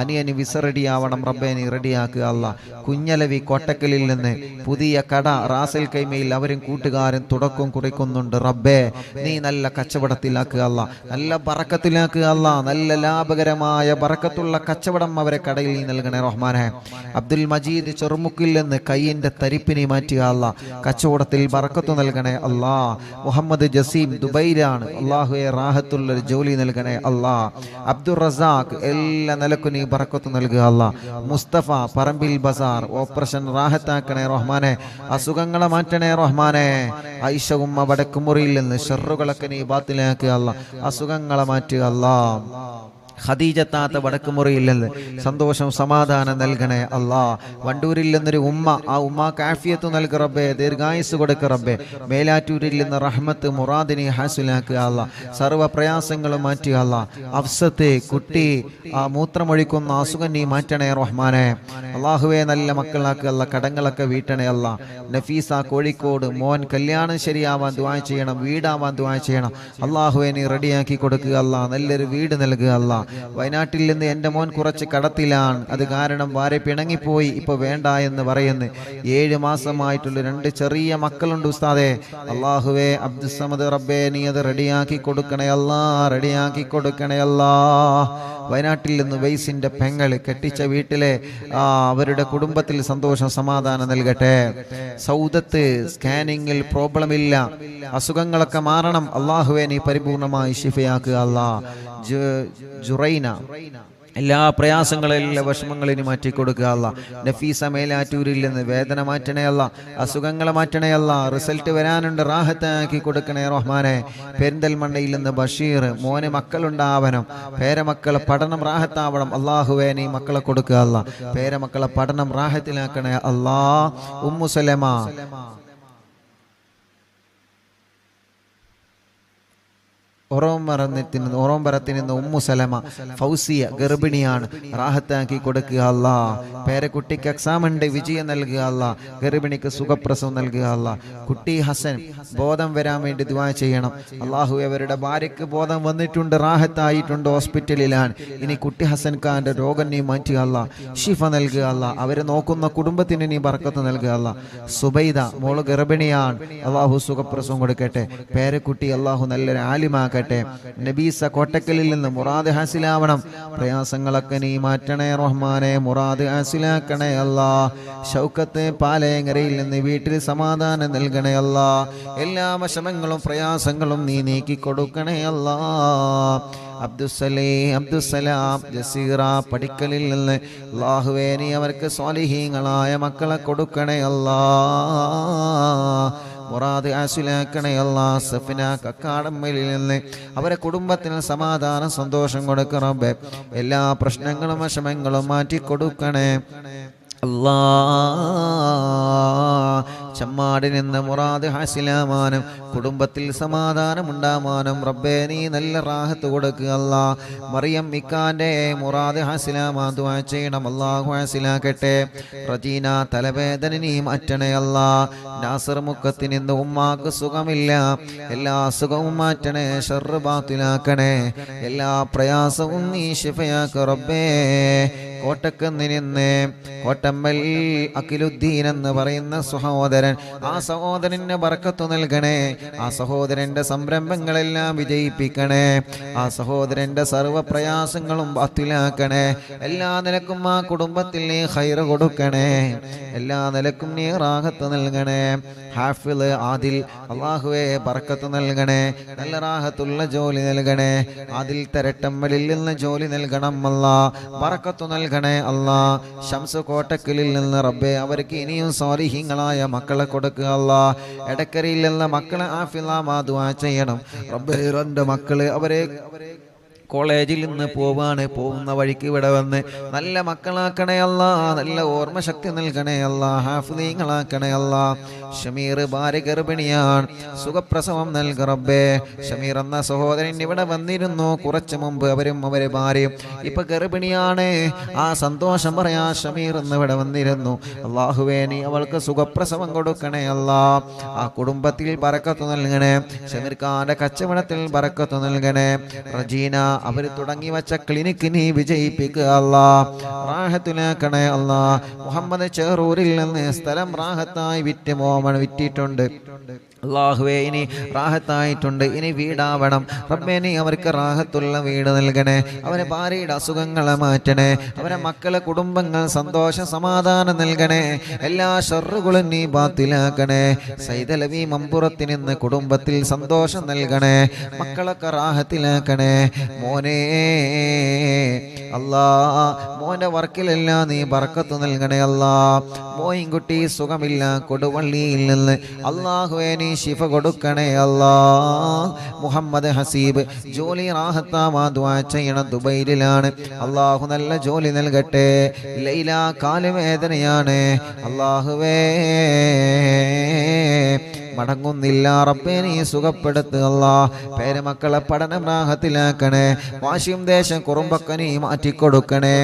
അനിയന് വിസ റെഡിയാവണം റബ്ബേ, നീ റെഡിയാക്കുക അല്ലാ. കുഞ്ഞലവി കോട്ടക്കലിൽ നിന്ന് പുതിയ കട റാസൽ കൈമയിൽ അവരും കൂട്ടുകാരും തുടക്കം കുറിക്കുന്നുണ്ട് റബ്ബേ. നീ നല്ല കച്ചവടത്തിലാക്കുക അല്ലാ. നല്ല ബറക്കത്തിലാക്കുക അല്ലാ. നല്ല ലാഭകരമായ ബറക്കത്തുള്ള കച്ചവടം അവരെ കടയിൽ നീ നൽകണേ റഹ്മാനെ. അബ്ദുൽ മജീദ് ചെറുമുക്കിൽ നിന്ന് കയ്യിന്റെ തരിപ്പിനെ മാറ്റുക അല്ലാ. കച്ചവടത്തിൽ ബറക്കത്ത് നൽകണേ അല്ലാ. മുഹമ്മദ് ജസീം ദുബൈയിലാണ്, അള്ളാഹുവെ റാഹത്തുള്ള ജോലി നൽകണേ അല്ലാ. അബ്ദുൾ റസാഖ് എല്ലാ നിലക്കും നീ ബറക്കത്ത് നൽകുക അല്ലാ. മുസ്തഫ പറമ്പിൽ ബസാർ ഓപ്പറേഷൻ റാഹത്താക്കണേ റഹ്മാനെ. അസുഖങ്ങളെ മാറ്റണേ റഹ്മാനെ. ആയിഷ ഉമ്മ വടക്കുമുറിയിൽ നിന്ന് ഷർറുകളൊക്കെ നീ ബാത്തിലാക്കുക അല്ലാ. അസുഖങ്ങളെ മാറ്റുക അല്ലാ. ഖദീജ താത്ത വടക്കുമുറിയിൽ നിന്ന് സന്തോഷം സമാധാനം നൽകണേ അല്ലാ. വണ്ടൂരിൽ നിന്നൊരു ഉമ്മ, ആ ഉമ്മാക്ക് ആഫിയത്ത് നൽകുക റബ്ബേ, ദീർഘായുസ് കൊടുക്കുക റബ്ബേ. മേലാറ്റൂരിൽ നിന്ന് റഹ്മത്ത് മുറാദിനെ ഹാസിലാക്കുക അല്ലാ. സർവ്വ പ്രയാസങ്ങളും മാറ്റുക അല്ലാ. അഫ്സത്ത് കുട്ടി ആ മൂത്രമൊഴിക്കുന്ന അസുഖം നീ മാറ്റണേ റഹ്മാനെ. അള്ളാഹുവെ നല്ല മക്കളാക്കുക അല്ലാ. കടങ്ങളൊക്കെ വീട്ടണേ അല്ലാ. നഫീസ കോഴിക്കോട് മോൻ കല്യാണം ശരിയാവാൻ ദുആ ചെയ്യണം, വീടാവാൻ ദുആ ചെയ്യണം. അള്ളാഹുവെ നീ റെഡിയാക്കി കൊടുക്കുക അല്ലാ. നല്ലൊരു വീട് നൽകുക അല്ലാ. വയനാട്ടിൽ നിന്ന് എൻ്റെ മോൻ കുറച്ച് കടത്തിലാണ്, അത് കാരണം ഭാര്യ പിണങ്ങിപ്പോയി, ഇപ്പൊ വേണ്ട എന്ന് പറയുന്നു. 7 മാസമായിട്ടുള്ള 2 ചെറിയ മക്കളുണ്ട് ഉസ്താദേ. അള്ളാഹുവേ അബ്ദുസ്സമദ് റബ്ബേ നീ അത് റെഡിയാക്കി കൊടുക്കണേ അല്ലാ. റെഡിയാക്കി കൊടുക്കണേ അല്ലാ. വയനാട്ടിൽ നിന്ന് വൈസിന്റെ പെങ്ങള് കെട്ടിച്ച വീട്ടിലെ അവരുടെ കുടുംബത്തിൽ സന്തോഷം സമാധാനം നൽകട്ടെ. സൗദത്ത് സ്കാനിങ്ങിൽ പ്രോബ്ലം ഇല്ല, അസുഖങ്ങളൊക്കെ മാറണം. അള്ളാഹുവെ നീ പരിപൂർണമായി ശിഫയാക്കുക അല്ലാ. ജുറൈന എല്ലാ പ്രയാസങ്ങളും എല്ലാ വിഷമങ്ങളും മാറ്റി കൊടുക്കുക അല്ലാ. നഫീസ മേലാറ്റൂരിൽ നിന്ന് വേദന മാറ്റണേ അല്ലാ. അസുഖങ്ങളെ മാറ്റണേ അല്ലാ. റിസൾട്ട് വരാനുണ്ട്, റാഹത്താക്കി കൊടുക്കണേ റഹ്മാനെ. പെരിന്തൽമണ്ണയിൽ നിന്ന് ബഷീർ മോന് മക്കളുണ്ടാവണം, പേരമക്കളെ പഠനം റാഹത്താവണം. അള്ളാഹുവേ നീ മക്കളെ കൊടുക്കുക അല്ലാ. പേരമക്കളെ പഠനം റാഹത്തിലാക്കണേ അല്ലാ. ഉമ്മു സലമ ഓറോംബരത്തിൽ നിന്ന് ഉമ്മു സലമ ഫൗസിയ ഗർഭിണിയാണ്, റാഹത്താക്കി കൊടുക്കുക അല്ലാ. പേരക്കുട്ടിക്ക് എക്സാം ഉണ്ട്, വിജയം നൽകുക അല്ലാ. ഗർഭിണിക്ക് സുഖപ്രസവം നൽകുക അല്ലാ. കുട്ടി ഹസൻ ബോധം വരാൻ വേണ്ടി ദുആ ചെയ്യണം. അള്ളാഹു അവരുടെ ഭാര്യയ്ക്ക് ബോധം വന്നിട്ടുണ്ട്, റാഹത്തായിട്ടുണ്ട്, ഹോസ്പിറ്റലിലാണ്. ഇനി കുട്ടി ഹസൻ ഖാന്റെ രോഗം നീ മാറ്റുക അല്ലാ. ഷിഫ നൽകുക അല്ലാ. അവരെ നോക്കുന്ന കുടുംബത്തിന് നീ ബർക്കത്ത് നൽകുക അല്ലാ. സുബൈദ മോള് ഗർഭിണിയാണ്, അള്ളാഹു സുഖപ്രസവം കൊടുക്കട്ടെ. പേരക്കുട്ടി അള്ളാഹു നല്ലൊരു ആലിമാക്കട്ടെ. നബീസ കോട്ടക്കലിൽ നിന്ന് മുറാദ് ഹാസിലാവണം. പ്രയാസങ്ങളൊക്കെ നീ മാറ്റണേ റഹ്മാനെ. മുറാദ് ഹാസിലാക്കണേ അല്ലാ. ഷൗക്കത്ത് പാലയങ്ങരയിൽ നിന്ന് വീട്ടിൽ സമാധാനം നൽകണേ അല്ലാ. എല്ലാ വിഷമങ്ങളും പ്രയാസങ്ങളും നീ നീക്കി കൊടുക്കണേ അല്ലാ. അബ്ദുസലാം ജസീറ പടിക്കലിൽ നിന്ന് അല്ലാഹുവേ നീ അവർക്ക് സ്വാലിഹീങ്ങളായ മക്കളെ കൊടുക്കണേ അല്ലാ. മുറാദ് ആസിലാക്കണേ അല്ലാ. സഫിന കക്കാടമ്മലിൽ നിന്ന് അവരെ കുടുംബത്തിന് സമാധാനം സന്തോഷം കൊടുക്കണേ. എല്ലാ പ്രശ്നങ്ങളും വിഷമങ്ങളും മാറ്റി കൊടുക്കണേ അല്ലാ. ചമ്മാടിൽ നിന്ന് മുറാദ് ഹാസിലാമാനും കുടുംബത്തിൽ സമാധാനം ഉണ്ടാവാനും റബ്ബേ നീ നല്ല റാഹത്ത് കൊടുക്കുക അല്ലാ. മറിയം ഇക്കാന്റെ മുറാദ് ഹാസിലാമാൻ ദുആ ചെയ്യണം, അല്ലാഹു ഹാസിലാക്കട്ടെ. റജീന തലവേദന നീ മാറ്റണേ അല്ലാ. നാസർ മുക്കത്തിന് ഇന്ന് ഉമ്മാക്ക് സുഖമില്ല, എല്ലാ സുഖവും മാറ്റണേ, ശർറ് ബാത്തിലാക്കണേ, എല്ലാ പ്രയാസവും നീ ശിഫയാക്ക് റബ്ബേ. കോട്ടക്കുന്നിന് കോട്ടമ്മൽ അഖിലുദ്ദീൻ എന്ന് പറയുന്ന സഹോദരൻ, ആ സഹോദരന് ബർക്കത്ത് നൽകണേ, ആ സഹോദരന്റെ സംരംഭങ്ങളെല്ലാം വിജയിപ്പിക്കണേ, ആ സഹോദരന്റെ സർവ്വ പ്രയാസങ്ങളും ബാത്തിലാക്കണേ. എല്ലാ നിലക്കും ആ കുടുംബത്തിൽ നീ ഖൈർ കൊടുക്കണേ, എല്ലാ നിലക്കും നീ റാഹത്ത് നൽകണേ. ഹാഫിള് ആദിൽ അല്ലാഹുവേ ബർക്കത്ത് നൽകണേ, നല്ല റാഹത്തുള്ള ജോലി നൽകണേ. ആദിൽ തരട്ടമ്മലിൽ നിന്ന് ജോലി നൽകണം അല്ലാ, ബർക്കത്ത് നൽകണേ അല്ലാ. ശംസ് കോട്ടക്കലിൽ നിന്ന് റബ്ബേ അവർക്ക് ഇനിയും സ്വാലിഹീങ്ങളായ മക്കളെ കൊടുക്കുക അല്ലാ. എടക്കരയിൽ നിന്ന് മക്കളെ ആഫിളാ ദുആ ചെയ്യണം റബ്ബേ. രണ്ട് മക്കള് അവരെ കോളേജിൽ നിന്ന് പോകുന്ന വഴിക്ക് ഇവിടെ വന്ന് നല്ല മക്കളാക്കണേ അല്ലാ, നല്ല ഓർമ്മ ശക്തി നൽകണേ അല്ലാ, ഹാഫിളീങ്ങളാക്കണേ അല്ലാ. ഷമീർ ഭാര്യ ഗർഭിണിയാണ്, സുഖപ്രസവം നൽക റബ്ബേ. ഷമീർ എന്ന സഹോദരൻ ഇവിടെ വന്നിരുന്നു കുറച്ചു മുമ്പ്, അവരും അവരെ ഭാര്യയും ഇപ്പൊ ഗർഭിണിയാണ്. ആ സന്തോഷം പറയാ ഷമീർ എന്ന് ഇവിടെ വന്നിരുന്നു. അല്ലാഹുവേ നീ അവൾക്ക് സുഖപ്രസവം കൊടുക്കണേ അല്ലാ. ആ കുടുംബത്തിൽ ബറക്കത്ത് നൽകണേ, ഷമീർ ഖാന്റെ കച്ചവടത്തിൽ ബറക്കത്ത് നൽകണേ. റജീന അവർ തുടങ്ങി വെച്ച ക്ലിനിക്ക് നീ വിജയിപ്പിക്കുക അല്ലാ, റാഹത്തിലാക്കണേ അല്ലാ. മുഹമ്മദ് ചെറൂരിൽ നിന്ന് സ്ഥലം റാഹത്തായി വിറ്റിട്ടുണ്ട് അല്ലാഹുവേ, ഇനി റാഹത്തായിട്ടുണ്ട്, ഇനി വീടാവണം റബ്ബേ. നീ അവർക്ക് റാഹത്തുള്ള വീട് നൽകണേ, അവരെ ഭാര്യയുടെ അസുഖങ്ങളെ മാറ്റണേ, അവരെ മക്കളെ കുടുംബങ്ങൾ സന്തോഷ സമാധാനം നൽകണേ, എല്ലാ ഷർറുകളും നീ ബാത്തിലാക്കണേ. സൈദലവി മമ്പുറത്തിൽ നിന്ന് കുടുംബത്തിൽ സന്തോഷം നൽകണേ, മക്കളൊക്കെ റാഹത്തിലാക്കണേ. മോനെ അല്ലാ, മോന്റെ വർക്കിലെല്ലാം നീ ബർക്കത്ത് നൽകണേ അല്ലാ. മോയിൻകുട്ടി സുഖമില്ല കൊടുവള്ളിയിൽ നിന്ന്, അല്ലാഹുവേ നീ ശിഫ കൊടുക്കണേ അല്ലാ. മുഹമ്മദ് ഹസീബ് ജോലി റാഹത്താവാ ദുആ ചെയ്യണം, ദുബൈയിലാണ്, അല്ലാഹു നല്ല ജോലി നൽകട്ടെ. ലൈല കാലുവേദനയാണ്, അല്ലാഹുവേ മടങ്ങുന്നില്ല റബ്ബേ നീ സുഖപ്പെടുത്തുക. പേരമക്കളെ പഠനം റാഹത്തിലാക്കണേ, വാശിയും ദേശം കുറുമ്പൊക്കെ നീ മാറ്റിക്കൊടുക്കണേ.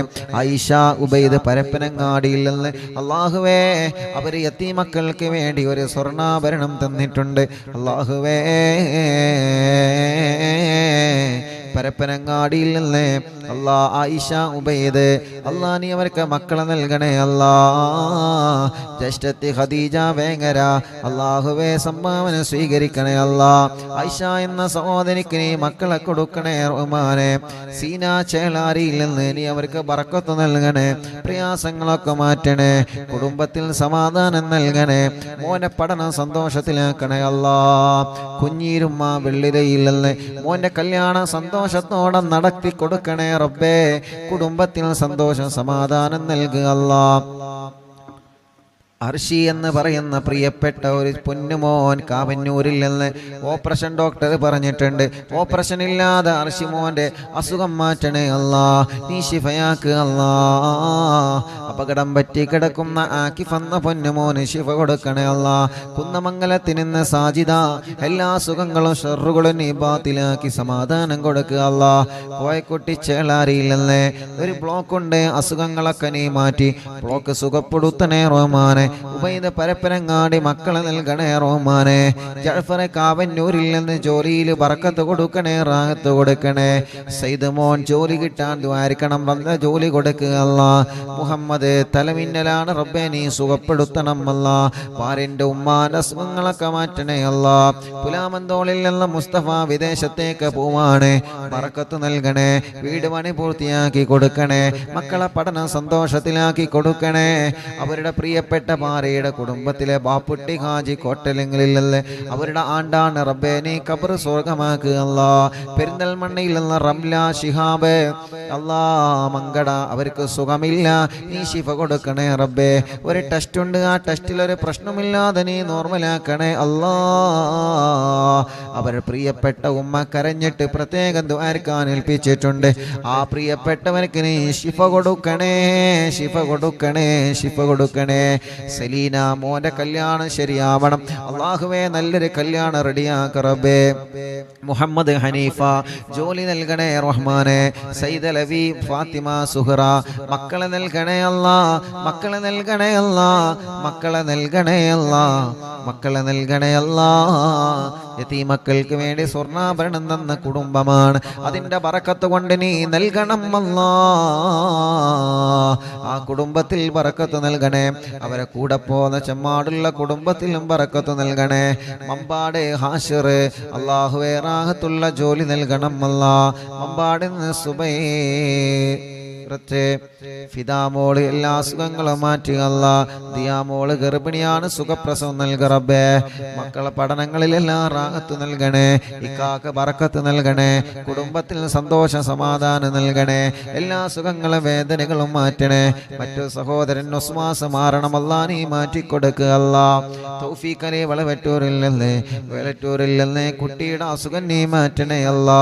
ഐഷ ഉബൈദ് പരപ്പനങ്ങാടിയിൽ നിന്ന് അല്ലാഹുവേ അവർ യതീമക്കൾക്ക് വേണ്ടി ഒരു സ്വർണ്ണാഭരണം തന്നിട്ടുണ്ട്. അല്ലാഹുവേ പരപ്പനങ്ങാടിയിൽ നിന്ന് അല്ലാ ആയിഷ ഉബൈദ് അല്ലാ നീ അവർക്ക് മക്കളെ നൽകണേ അല്ലാ. ജ്യേഷ്ഠത്തി ഖദീജ വേങ്ങര അല്ലാഹുവേ സംഭാവന സ്വീകരിക്കണേ അല്ലാ. ആയിഷ എന്ന സഹോദരിക്ക് നീ മക്കളെ കൊടുക്കണേ റഹ്മാനെ. സീന ചേളാരിയിൽ നിന്ന് നീ അവർക്ക് ബർക്കത്ത് നൽകണേ, പ്രയാസങ്ങളൊക്കെ മാറ്റണേ, കുടുംബത്തിൽ സമാധാനം നൽകണേ, മോനെ പഠനം സന്തോഷത്തിലാക്കണേ അല്ലാ. കുഞ്ഞീരുമ്മ വെള്ളിരയിൽ നിന്ന് മോന്റെ കല്യാണം സന്തോഷത്തോടെ നടത്തി കൊടുക്കണേ റബ്ബേ. കുടുംബത്തിൽ സന്തോഷം സമാധാനം നൽകുക അല്ലാ. അർഷി എന്ന് പറയുന്ന പ്രിയപ്പെട്ട ഒരു പൊന്നുമോൻ കാവന്നൂരിൽ നിന്ന് ഓപ്പറേഷൻ ഡോക്ടർ പറഞ്ഞിട്ടുണ്ട്, ഓപ്പറേഷൻ ഇല്ലാതെ അർഷി മോന്റെ അസുഖം മാറ്റണേ അല്ലാ, നീ ശിഫയാക്ക് അല്ലാ. അപകടം പറ്റി കിടക്കുന്ന ആക്കിഫ് എന്ന പൊന്നുമോന് ശിഫ കൊടുക്കണേ അല്ലാ. കുന്നമംഗലത്തിൽ നിന്ന് സാജിദ എല്ലാ സുഖങ്ങളും ഷർറുകളും നീ ബാത്തിലാക്കി സമാധാനം കൊടുക്കുക അല്ലാ. കോയക്കുട്ടി ചേളാരിയിൽ നിന്ന് ഒരു ബ്ലോക്ക് ഉണ്ട്, അസുഖങ്ങളൊക്കെ നീ മാറ്റി ബ്ലോക്ക് സുഖപ്പെടുത്തണേ റഹ്മാനെ. ഉബൈദ് പരപ്പനങ്ങാടി മക്കളെ നൽകണേ റഹ്മാനെ. ജഅഫർ കാവന്നൂരിൽ നിന്ന് ജോലിയിൽ ബർക്കത്ത് കൊടുക്കണേ, റാഹത്ത് കൊടുക്കണേ. സയ്യിദ് മോൻ ജോലി കിട്ടാൻ ദ്വാരിക്കണം, വന്ന ജോലി കൊടുക്കുക അല്ലാ. മുഹമ്മദ് തലമിന്നലാണ് റബ്ബേ നീ സുഖപ്പെടുത്തണം അല്ലാ. ഭാര്യന്റെ ഉമ്മാന്റെ അസുഖങ്ങളൊക്കെ മാറ്റണേ അല്ലാ. പുലാമന്തോളിൽ നിന്ന് മുസ്തഫ വിദേശത്തേക്ക് പോവാണ്, ബർക്കത്ത് നൽകണേ, വീട് പണി പൂർത്തിയാക്കി കൊടുക്കണേ, മക്കളെ പഠനം സന്തോഷത്തിലാക്കി കൊടുക്കണേ. അവരുടെ പ്രിയപ്പെട്ട ഭാര്യയുടെ കുടുംബത്തിലെ ബാപ്പുട്ടി ഹാജി കോട്ടലിങ്ങളിലല്ലേ അവരുടെ ആണ്ടാണ് റബ്ബേ നീ ഖബർ സ്വർഗമാക്കുക അല്ലാ. പെരിന്തൽമണ്ണയിൽ നിന്ന് റംല ശിഹാബ് അല്ലാ മങ്കട അവർക്ക് സുഖമില്ല, നീ ശിഫ കൊടുക്കണേ റബ്ബേ. ഒരു ടെസ്റ്റ് ഉണ്ട്, ആ ടെസ്റ്റിലൊരു പ്രശ്നമില്ലാതെ നീ നോർമലാക്കണേ അല്ലാ. അവർ പ്രിയപ്പെട്ട ഉമ്മ കരഞ്ഞിട്ട് പ്രത്യേകം ദുആർക്കാൻ ഏൽപ്പിച്ചിട്ടുണ്ട്, ആ പ്രിയപ്പെട്ടവർക്ക് നീ ശിഫ കൊടുക്കണേ, ശിഫ കൊടുക്കണേ, ശിഫ കൊടുക്കണേ. സെലീന മോന്റെ കല്യാണം ശരിയാവണം അല്ലാഹുവേ നല്ലൊരു കല്യാണം റെഡിയാക്ക റബ്ബേ മുഹമ്മദ് ഹനീഫ ജോലി നൽകണേ റഹ്മാനെ സയ്യിദ് ലവി ഫാത്തിമ സുഹറ മക്കളെ നൽകണേ അല്ലാ മക്കളെ നൽകണേ അല്ലാ മക്കളെ നൽകണേ അല്ലാ മക്കളെ നൽകണേ അല്ലാ യതീമക്കൾക്ക് വേണ്ടി സ്വർണ്ണാഭരണം തന്ന കുടുംബമാണ് അതിന്റെ ബറക്കത്ത് കൊണ്ട് നീ നൽകണം അല്ലാ ആ കുടുംബത്തിൽ ബറക്കത്ത് നൽകണേ അവരെ കൂടെ പോന്ന ചെമ്മാടുള്ള കുടുംബത്തിലും ബറക്കത്ത് നൽകണേ മമ്പാട് ഹാഷിർ അല്ലാഹുവേ റാഹത്തുള്ള ജോലി നൽകണം അല്ലാ മമ്പാടിന്ന് സുബൈ ഫിദാമോള് എല്ലാ അസുഖങ്ങളും മാറ്റി അല്ലാ ദിയാമോള് ഗർഭിണിയാണ് സുഖപ്രസവം നൽക റബ്ബേ മക്കളെ പഠനങ്ങളിലെല്ലാം റാഹത്ത് നൽകണേ ഇക്കാക്ക് ബറക്കത്ത് നൽകണേ കുടുംബത്തിൽ സന്തോഷ സമാധാനം നൽകണേ എല്ലാ സുഖങ്ങളും വേദനകളും മാറ്റണേ മറ്റു സഹോദരൻ ഒസ്മാസ് മാറണം അല്ലാ നീ മാറ്റിക്കൊടുക്കുക അല്ലാ തൗഫീഖലി വെളറ്റൂരിൽ നിന്ന് കുട്ടിയുടെ അസുഖം നീ മാറ്റണേ അല്ലാ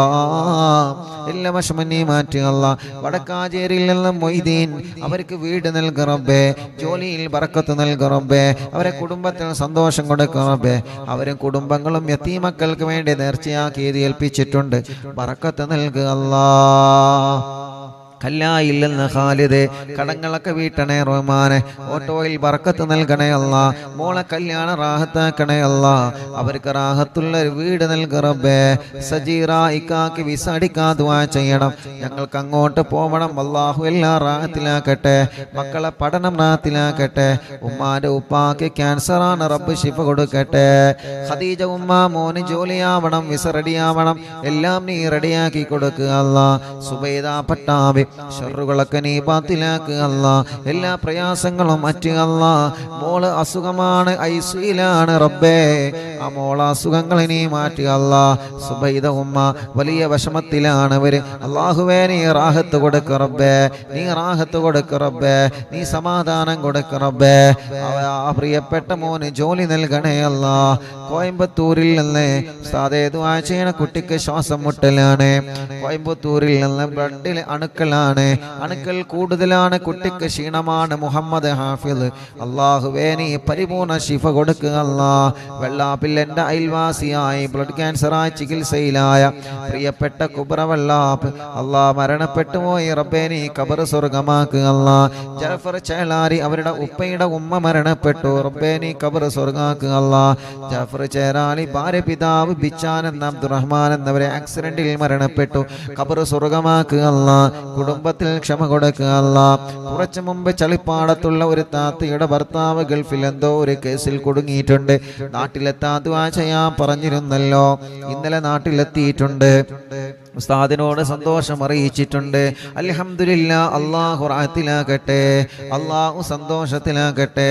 എല്ലാ വിഷമം നീ മാറ്റുക അല്ലാ വടക്കാഞ്ചേരി മൊയ്തീൻ അവർക്ക് വീട് നൽക റബ്ബേ ജോലിയിൽ ബറക്കത്ത് നൽക റബ്ബേ അവരെ കുടുംബത്തിന് സന്തോഷം കൊടുക്ക റബ്ബേ അവരും കുടുംബങ്ങളും യതീമക്കൾക്ക് വേണ്ടി നേർച്ചയാക്കി ഏൽപ്പിച്ചിട്ടുണ്ട് ബറക്കത്ത് നൽകുക അല്ലാ കല്ലായില്ലെന്ന് ഖാലിദ് കടങ്ങളൊക്കെ വീട്ടണേ റഹ്മാനെ ഓട്ടോയിൽ ബറക്കത്ത് നൽകണേ അല്ലാ മോളെ കല്യാണം റാഹത്താക്കണേ അല്ലാ അവർക്ക് റാഹത്തുള്ള ഒരു വീട് നൽക റബ്ബേ സജീറ ഇക്കാക്ക് വിസ അടിക്കാൻ ദുആ ചെയ്യണം ഞങ്ങൾക്ക് അങ്ങോട്ട് പോവണം അല്ലാഹു എല്ലാം റാഹത്തിലാക്കട്ടെ മക്കളെ പഠനം റാഹത്തിലാക്കട്ടെ ഉമ്മാന്റെ ഉപ്പാക്ക് ക്യാൻസറാണ് റബ്ബ് ശിഫ കൊടുക്കട്ടെ ഖദീജ ഉമ്മ മോന് ജോലിയാവണം വിസ റെഡിയാവണം എല്ലാം നീ റെഡിയാക്കി കൊടുക്കുക അല്ലാ സുബൈദ പട്ടാബി ഷർറുകളൊക്കെ നീ ബാത്തിലാക്കുക അല്ലാ എല്ലാ പ്രയാസങ്ങളും മാറ്റുക അല്ലാ മോള് അസുഖമാണ് ഐസിയിലാണ് റബ്ബേ ആ മോള അസുഖങ്ങളെ നീ മാറ്റുക അല്ലാ സുബൈദ ഉമ്മ വലിയ വിഷമത്തിലാണ് അവര് അല്ലാഹുവേ നീ റാഹത്ത് കൊടുക്ക റബ്ബേ നീ റാഹത്ത് കൊടുക്ക റബ്ബേ നീ സമാധാനം കൊടുക്ക റബ്ബേ ആ പ്രിയപ്പെട്ട മോന് ജോലി നൽകണേ അല്ലാ കോയമ്പത്തൂരിൽ നിന്ന് സാദേ ദുആ ചെയ്യണ കുട്ടിക്ക് ശ്വാസം മുട്ടലാണ് കോയമ്പത്തൂരിൽ നിന്ന് ബ്ലഡിൽ അണുക്കൾ കൂടുതലാണ് കുട്ടിക്ക് ക്ഷീണമാണ് മുഹമ്മദ് ഹാഫിദ് അല്ലാഹുവേ നീ പരിപൂർണ ശിഫ കൊടുക്കുക അല്ലാ വെള്ളാപ്പില്ലെന്റെ അയൽവാസിയായി ബ്ലഡ് ക്യാൻസറായി ചികിത്സയിലായ പ്രിയപ്പെട്ട കുബ്ര വെള്ളാപ്പ് അല്ലാ മരണപ്പെട്ടു പോയി റബ്ബേ നീ ഖബർ സ്വർഗമാക്കുക അല്ലാ ജഅഫർ ചേലാരി അവരുടെ ഉപ്പയുടെ ഉമ്മ മരണപ്പെട്ടു റബ്ബേ നീ ഖബർ സ്വർഗമാക്കുക അല്ലാ ജഅഫർ ചേലാരി ഭാര്യ പിതാവ് ബിച്ചാൻ എന്ന അബ്ദുറഹ്മാൻ എന്നവരെ ആക്സിഡന്റിൽ മരണപ്പെട്ടു ഖബർ സ്വർഗമാക്കുക അല്ലാ കുടുംബത്തിൽ ക്ഷമ കൊടുക്കുക അല്ലാ കുറച്ചു മുമ്പ് ചളിപ്പാടത്തുള്ള ഒരു താത്തയുടെ ഭർത്താവ് ഗൾഫിൽ എന്തോ ഒരു കേസിൽ കുടുങ്ങിയിട്ടുണ്ട് നാട്ടിലെത്താൻ ദുആ ചെയ്യാൻ പറഞ്ഞിരുന്നല്ലോ ഇന്നലെ നാട്ടിലെത്തിയിട്ടുണ്ട് ഉസ്താദിനോട് സന്തോഷം അറിയിച്ചിട്ടുണ്ട് അൽഹംദുലില്ലാ അല്ലാഹു റാഹത്തിലാക്കട്ടെ അല്ലാഹു സന്തോഷത്തിലാക്കട്ടെ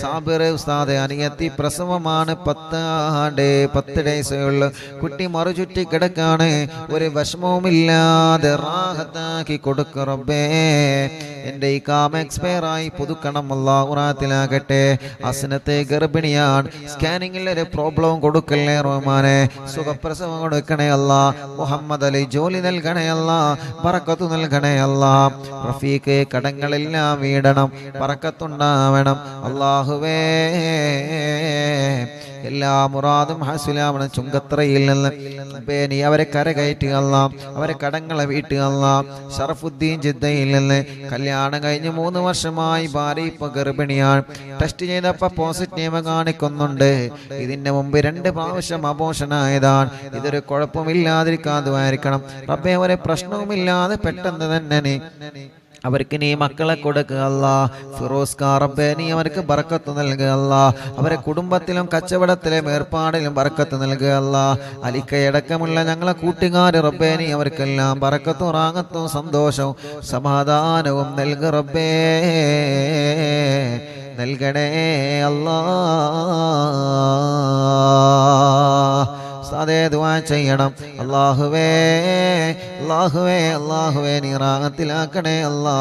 സാബിർ ഉസ്താദ് അനിയത്തി പ്രസവമാണ് 10 ഡേയ്സേ ഉള്ളു കുട്ടി മറുചുറ്റി കിടക്കാണ് ഒരു വിഷമവുമില്ലാതെ റാഹത്താക്കി കൊടുക്ക റബ്ബേ എൻ്റെ ഈ കാമ എക്സ്പയർ ആയി പുതുക്കണം അല്ലാഹു റാഹത്തിലാക്കട്ടെ അസ്നത്തെ ഗർഭിണിയാണ് സ്കാനിങ്ങിൽ ഒരു പ്രോബ്ലം കൊടുക്കല്ലേ റഹ്മാനെ സുഖപ്രസവം കൊടുക്കണേ അല്ലാ മുഹമ്മദ് അലി ജോലി നൽകണേ അല്ലാ ബറക്കത്ത് നൽകണേ അല്ലാ റഫീഖ് കടങ്ങളെല്ലാം വീടണം ബറക്കത്തുണ്ടാവണം അല്ലാഹുവേ എല്ലാ മുറാദും ഹാസിലാവണം ചുങ്കത്രയിൽ നിന്ന് നീ അവരെ കരകയറ്റുക അല്ലാ അവരെ കടങ്ങളെ വീട്ടുക അല്ലാ ഷറഫുദ്ദീൻ ജിദ്ദയിൽ നിന്ന് കല്യാണം കഴിഞ്ഞ് 3 വർഷമായി ഭാര്യ ഇപ്പൊ ഗർഭിണിയാണ് ടെസ്റ്റ് ചെയ്തപ്പോ പോസിറ്റീവ് കാണിക്കുന്നുണ്ട് ഇതിന്റെ മുമ്പ് 2 പ്രാവശ്യം അബോഷനായതാണ് ഇതൊരു കുഴപ്പമില്ലാതിരിക്കാതുമായിരിക്കണം റബ്ബേ ഒരു പ്രശ്നവുമില്ലാതെ പെട്ടെന്ന് തന്നെ അവർക്ക് നീ മക്കളെ കൊടുക്കുക അല്ലാ ഫിറോസ് റബ്ബേ നീ അവർക്ക് ബറക്കത്ത് നൽകുക അല്ലാ അവരെ കുടുംബത്തിലും കച്ചവടത്തിലും ഏർപ്പാടിലും ബറക്കത്ത് നൽകുക അല്ലാ അലിക്കയടക്കമുള്ള ഞങ്ങളെ കൂട്ടുകാർ റബ്ബേ നീ അവർക്കെല്ലാം ബറക്കത്തും റാഹത്തും സന്തോഷവും സമാധാനവും നൽകുക റബ്ബേ നൽകണേ അല്ലാ ഉസ്താദേ ദുആ ചെയ്യണം. അല്ലാഹുവേ അല്ലാഹുവേ അല്ലാഹുവേ നീ റാഹത്തിലാക്കണേ അല്ലാ.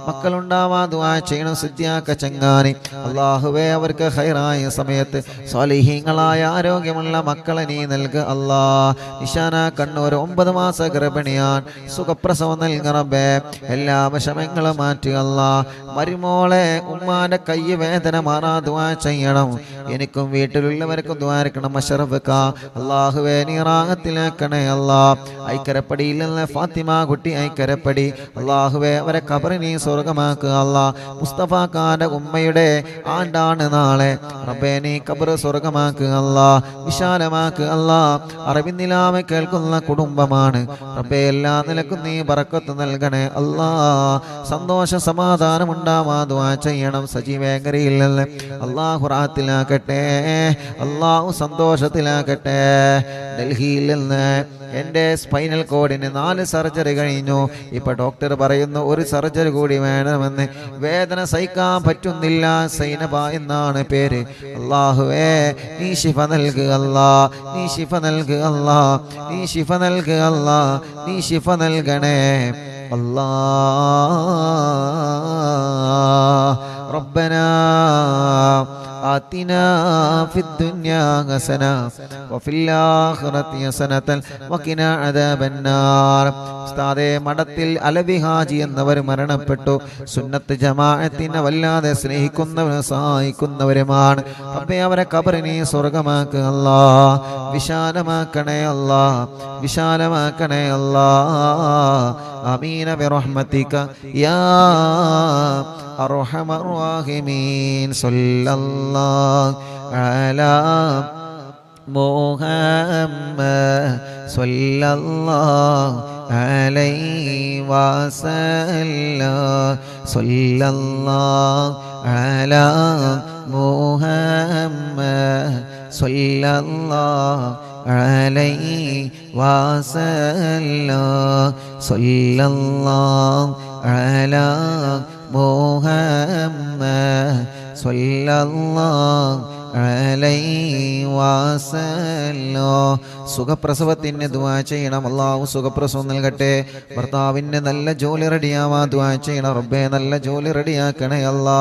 മക്കളുണ്ടാവാ ദുആ ചെയ്യണം. സിദ്ദിയാക്ക ചങ്ങാനി അല്ലാഹുവേ അവർക്ക് ഖൈറായ സമയത്ത് സ്വാലിഹീങ്ങളായ ആരോഗ്യമുള്ള മക്കളെ നീ നൽകുക അല്ലാ. നിശാന കണ്ണൂർ 9 മാസ ഗർഭിണിയാൻ സുഖപ്രസവം നൽകുക റബ്ബേ. എല്ലാ വിഷമങ്ങളും മാറ്റുക അല്ലാ. മരുമോളെ ഉമ്മാന്റെ കൈ വേദന മാറാ ദുആ ചെയ്യണം. എനിക്കും വീട്ടിലുള്ളവർക്കും ദുആ ചെയ്യണം. അഷ്റഫ്ക അല്ലാഹുവേ നീ റാഹത്തിലാക്കണേ അല്ലാ. ഐക്കരപ്പടിയിൽ നിന്ന് ഫാത്തിമ കുട്ടി ഐക്കരപ്പടി അല്ലാഹുവേ അവരെ ഖബർ നീ സ്വർഗ്ഗമാക്കുക അല്ലാ. മുസ്തഫ ഖാന്റെ ഉമ്മയുടെ ആണ്ടാണ് നാളെ റബ്ബേ നീ ഖബർ സ്വർഗ്ഗമാക്കുക അല്ലാ. വിശാലമാക്കുക അല്ലാ. അറിവിന്നിലാമ കേൾക്കുന്ന കുടുംബമാണ് റബ്ബേ. എല്ലാ നിലക്കും നീ ബറക്കത്ത് നൽകണേ അല്ലാ. സന്തോഷ സമാധാനം ഉണ്ടാവാ ദുആ ചെയ്യണം. സജീവേങ്കരയിൽ നിന്ന് അല്ലാഹു റാഹത്തിലാക്കട്ടെ. അല്ലാഹു സന്തോഷത്തിലാക്കട്ടെ. ഡൽഹിയിൽ നിന്ന് എൻ്റെ സ്പൈനൽ കോഡിന് 4 സർജറി കഴിഞ്ഞു. ഇപ്പൊ ഡോക്ടർ പറയുന്നു 1 സർജറി കൂടി വേണമെന്ന്. വേദന സഹിക്കാൻ പറ്റുന്നില്ല. സൈനബ എന്നാണ് പേര്. അല്ലാഹുവേ നീ ശിഫ നൽകുക അല്ലാ. നീ ശിഫ നൽകുക അല്ലാ. നീ ശിഫ നൽകുക അല്ലാ. നീ ശിഫ നൽകണേ അല്ലാ. റബ്ബനാ آتنا في الدنيا حسنة وفي الآخرة حسنة وقنا عذاب النار. ഉസ്താദേ മഠത്തിൽ അലവി ഹാജി എന്നവർ മരണപ്പെട്ടു. സുന്നത്ത് ജമാഅത്തിനെ വല്ലാതെ സ്നേഹിക്കുന്നവരും സഹായിക്കുന്നവരുമാണ് റബ്ബേ. അവരെ ഖബറിനെ സ്വർഗ്ഗമാക്കുക അല്ലാ. വിശാലമാക്കണേ അല്ലാ. വിശാലമാക്കണേ അല്ലാ. ആമീന ബിറഹ്മതിക യാ അർഹമർ റഹീമീൻ. സല്ലല്ലാഹു അലാ മുഹമ്മദ് സല്ലല്ലാഹു അലൈഹി വസല്ലം. സല്ലല്ലാഹു അലാ മുഹമ്മദ് സല്ലല്ലാഹു അലൈഹി വസല്ലം. സല്ലല്ലാഹു അലാ മുഹമ്മദ് സല്ലല്ലാഹു അലൈഹി വസല്ലം. സുഖപ്രസവത്തിന് ദുആ ചെയ്യണം. അല്ലാഹു സുഖപ്രസവം നൽകട്ടെ. ഭർത്താവിന് നല്ല ജോലി റെഡിയാവാ ദുആ ചെയ്യണം റബ്ബേ. നല്ല ജോലി റെഡിയാക്കണേ അല്ലാ.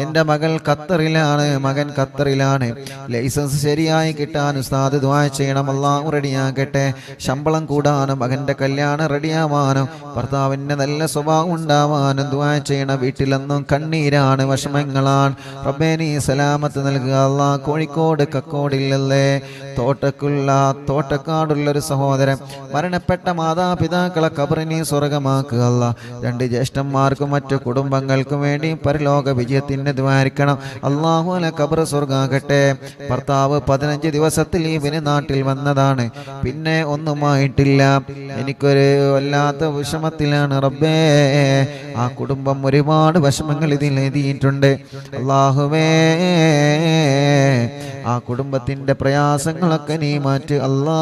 എൻ്റെ മകൾ ഖത്തറിലാണ്, മകൻ ഖത്തറിലാണ്. ലൈസൻസ് ശരിയായി കിട്ടാൻ ഉസ്താദ് ദുആ ചെയ്യണം. അല്ലാഹു റെഡിയാക്കട്ടെ. ശമ്പളം കൂടാനും മകൻ്റെ കല്യാണം റെഡിയാവാനും ഭർത്താവിന് നല്ല സ്വഭാവം ഉണ്ടാവാനും ദുആ ചെയ്യണം. വീട്ടിലെന്നും കണ്ണീരാണ്, വിഷമങ്ങളാണ് റബ്ബേ. നീ സലാമത്ത് നൽകുക അല്ലാ. കോഴിക്കോട് കക്കോടില്ലല്ലേ തോട്ടക്കാടുള്ളൊരു സഹോദരൻ മരണപ്പെട്ട മാതാപിതാക്കളെ ഖബറിനെ സ്വർഗ്ഗമാക്കുക അല്ലാ. 2 ജ്യേഷ്ഠന്മാർക്കും മറ്റു കുടുംബങ്ങൾക്കും വേണ്ടി പരലോക വിജയത്തിന് ദ്വാരിക്കണം. അല്ലാഹു അല ഖബർ സ്വർഗ്ഗാകട്ടെ. ഭർത്താവ് 15 ദിവസത്തിൽ ലീവിന് നാട്ടിൽ വന്നതാണ്. പിന്നെ ഒന്നുമായിട്ടില്ല. എനിക്കൊരു വല്ലാത്ത വിഷമത്തിലാണ് റബ്ബേ. ആ കുടുംബം ഒരുപാട് വിഷമങ്ങൾ ഇതിൽ എഴുതിയിട്ടുണ്ട്. അല്ലാഹുവേ ആ കുടുംബത്തിന്റെ പ്രയാസങ്ങളൊക്കെ നീ മാറ്റ് അല്ലാ.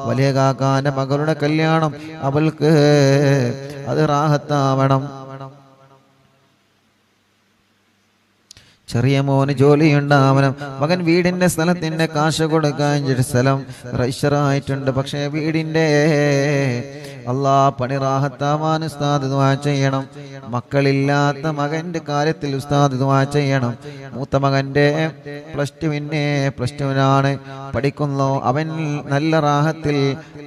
വലിയ കാക്കാന്റെ മകളുടെ കല്യാണം അവൾക്ക് അത് റാഹത്താവണം. ചെറിയ മോന് ജോലിയുണ്ടാവണം. മകൻ വീടിന്റെ സ്ഥലത്തിന്റെ കാശ് കൊടുക്കാൻ സ്ഥലം രജിസ്റ്ററായിട്ടുണ്ട്. പക്ഷേ വീടിന്റെ അല്ലാ പണി റാഹത്താവാൻ ഉസ്താദ് ദുആ ചെയ്യണം. മക്കളില്ലാത്ത മകന്റെ കാര്യത്തിൽ ഉസ്താദ് ദുആ ചെയ്യണം. മൂത്ത മകന്റെ +2 പഠിക്കുന്നു. അവൻ നല്ല റാഹത്തിൽ,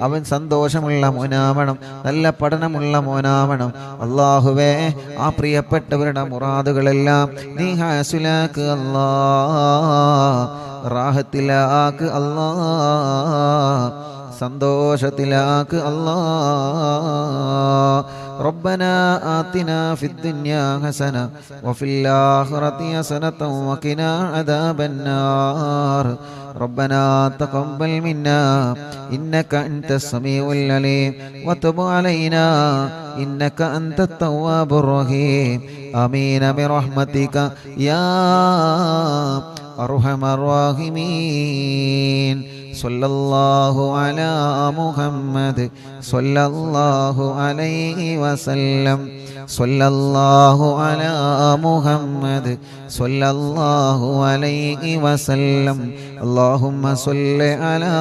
അവൻ സന്തോഷമുള്ള മോനാവണം, നല്ല പഠനമുള്ള മോനാവണം. അല്ലാഹുവേ ആ പ്രിയപ്പെട്ടവരുടെ മുറാദുകളെല്ലാം നീ ഹാസിലാക്ക് അല്ലാ. റാഹത്തിലാക്ക് അല്ലാ. സന്തോഷത്തിലാക്ക് അല്ലാ. ربنا آتنا في الدنيا حسنة وفي الآخرة حسنة وقنا عذاب النار. ربنا تقبل منا إنك أنت السميع العليم وتب علينا إنك أنت التواب الرحيم. آمين برحمتك يا أرحم الراحمين. സ്വല്ലല്ലാഹു അലാ മുഹമ്മദ് സ്വല്ലല്ലാഹു അലൈഹി വസല്ലം സ്വല്ലല്ലാഹു അലാ മുഹമ്മദ് സ്വല്ലല്ലാഹു അലൈഹി വസല്ലം اللهم صل على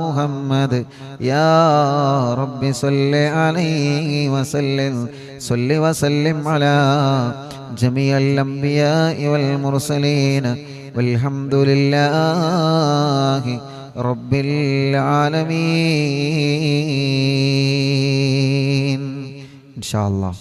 محمد يا رب صل عليه وسلم صل وسلم على جميع الأنبياء والمرسلين والحمد لله رب العالمين إن شاء الله.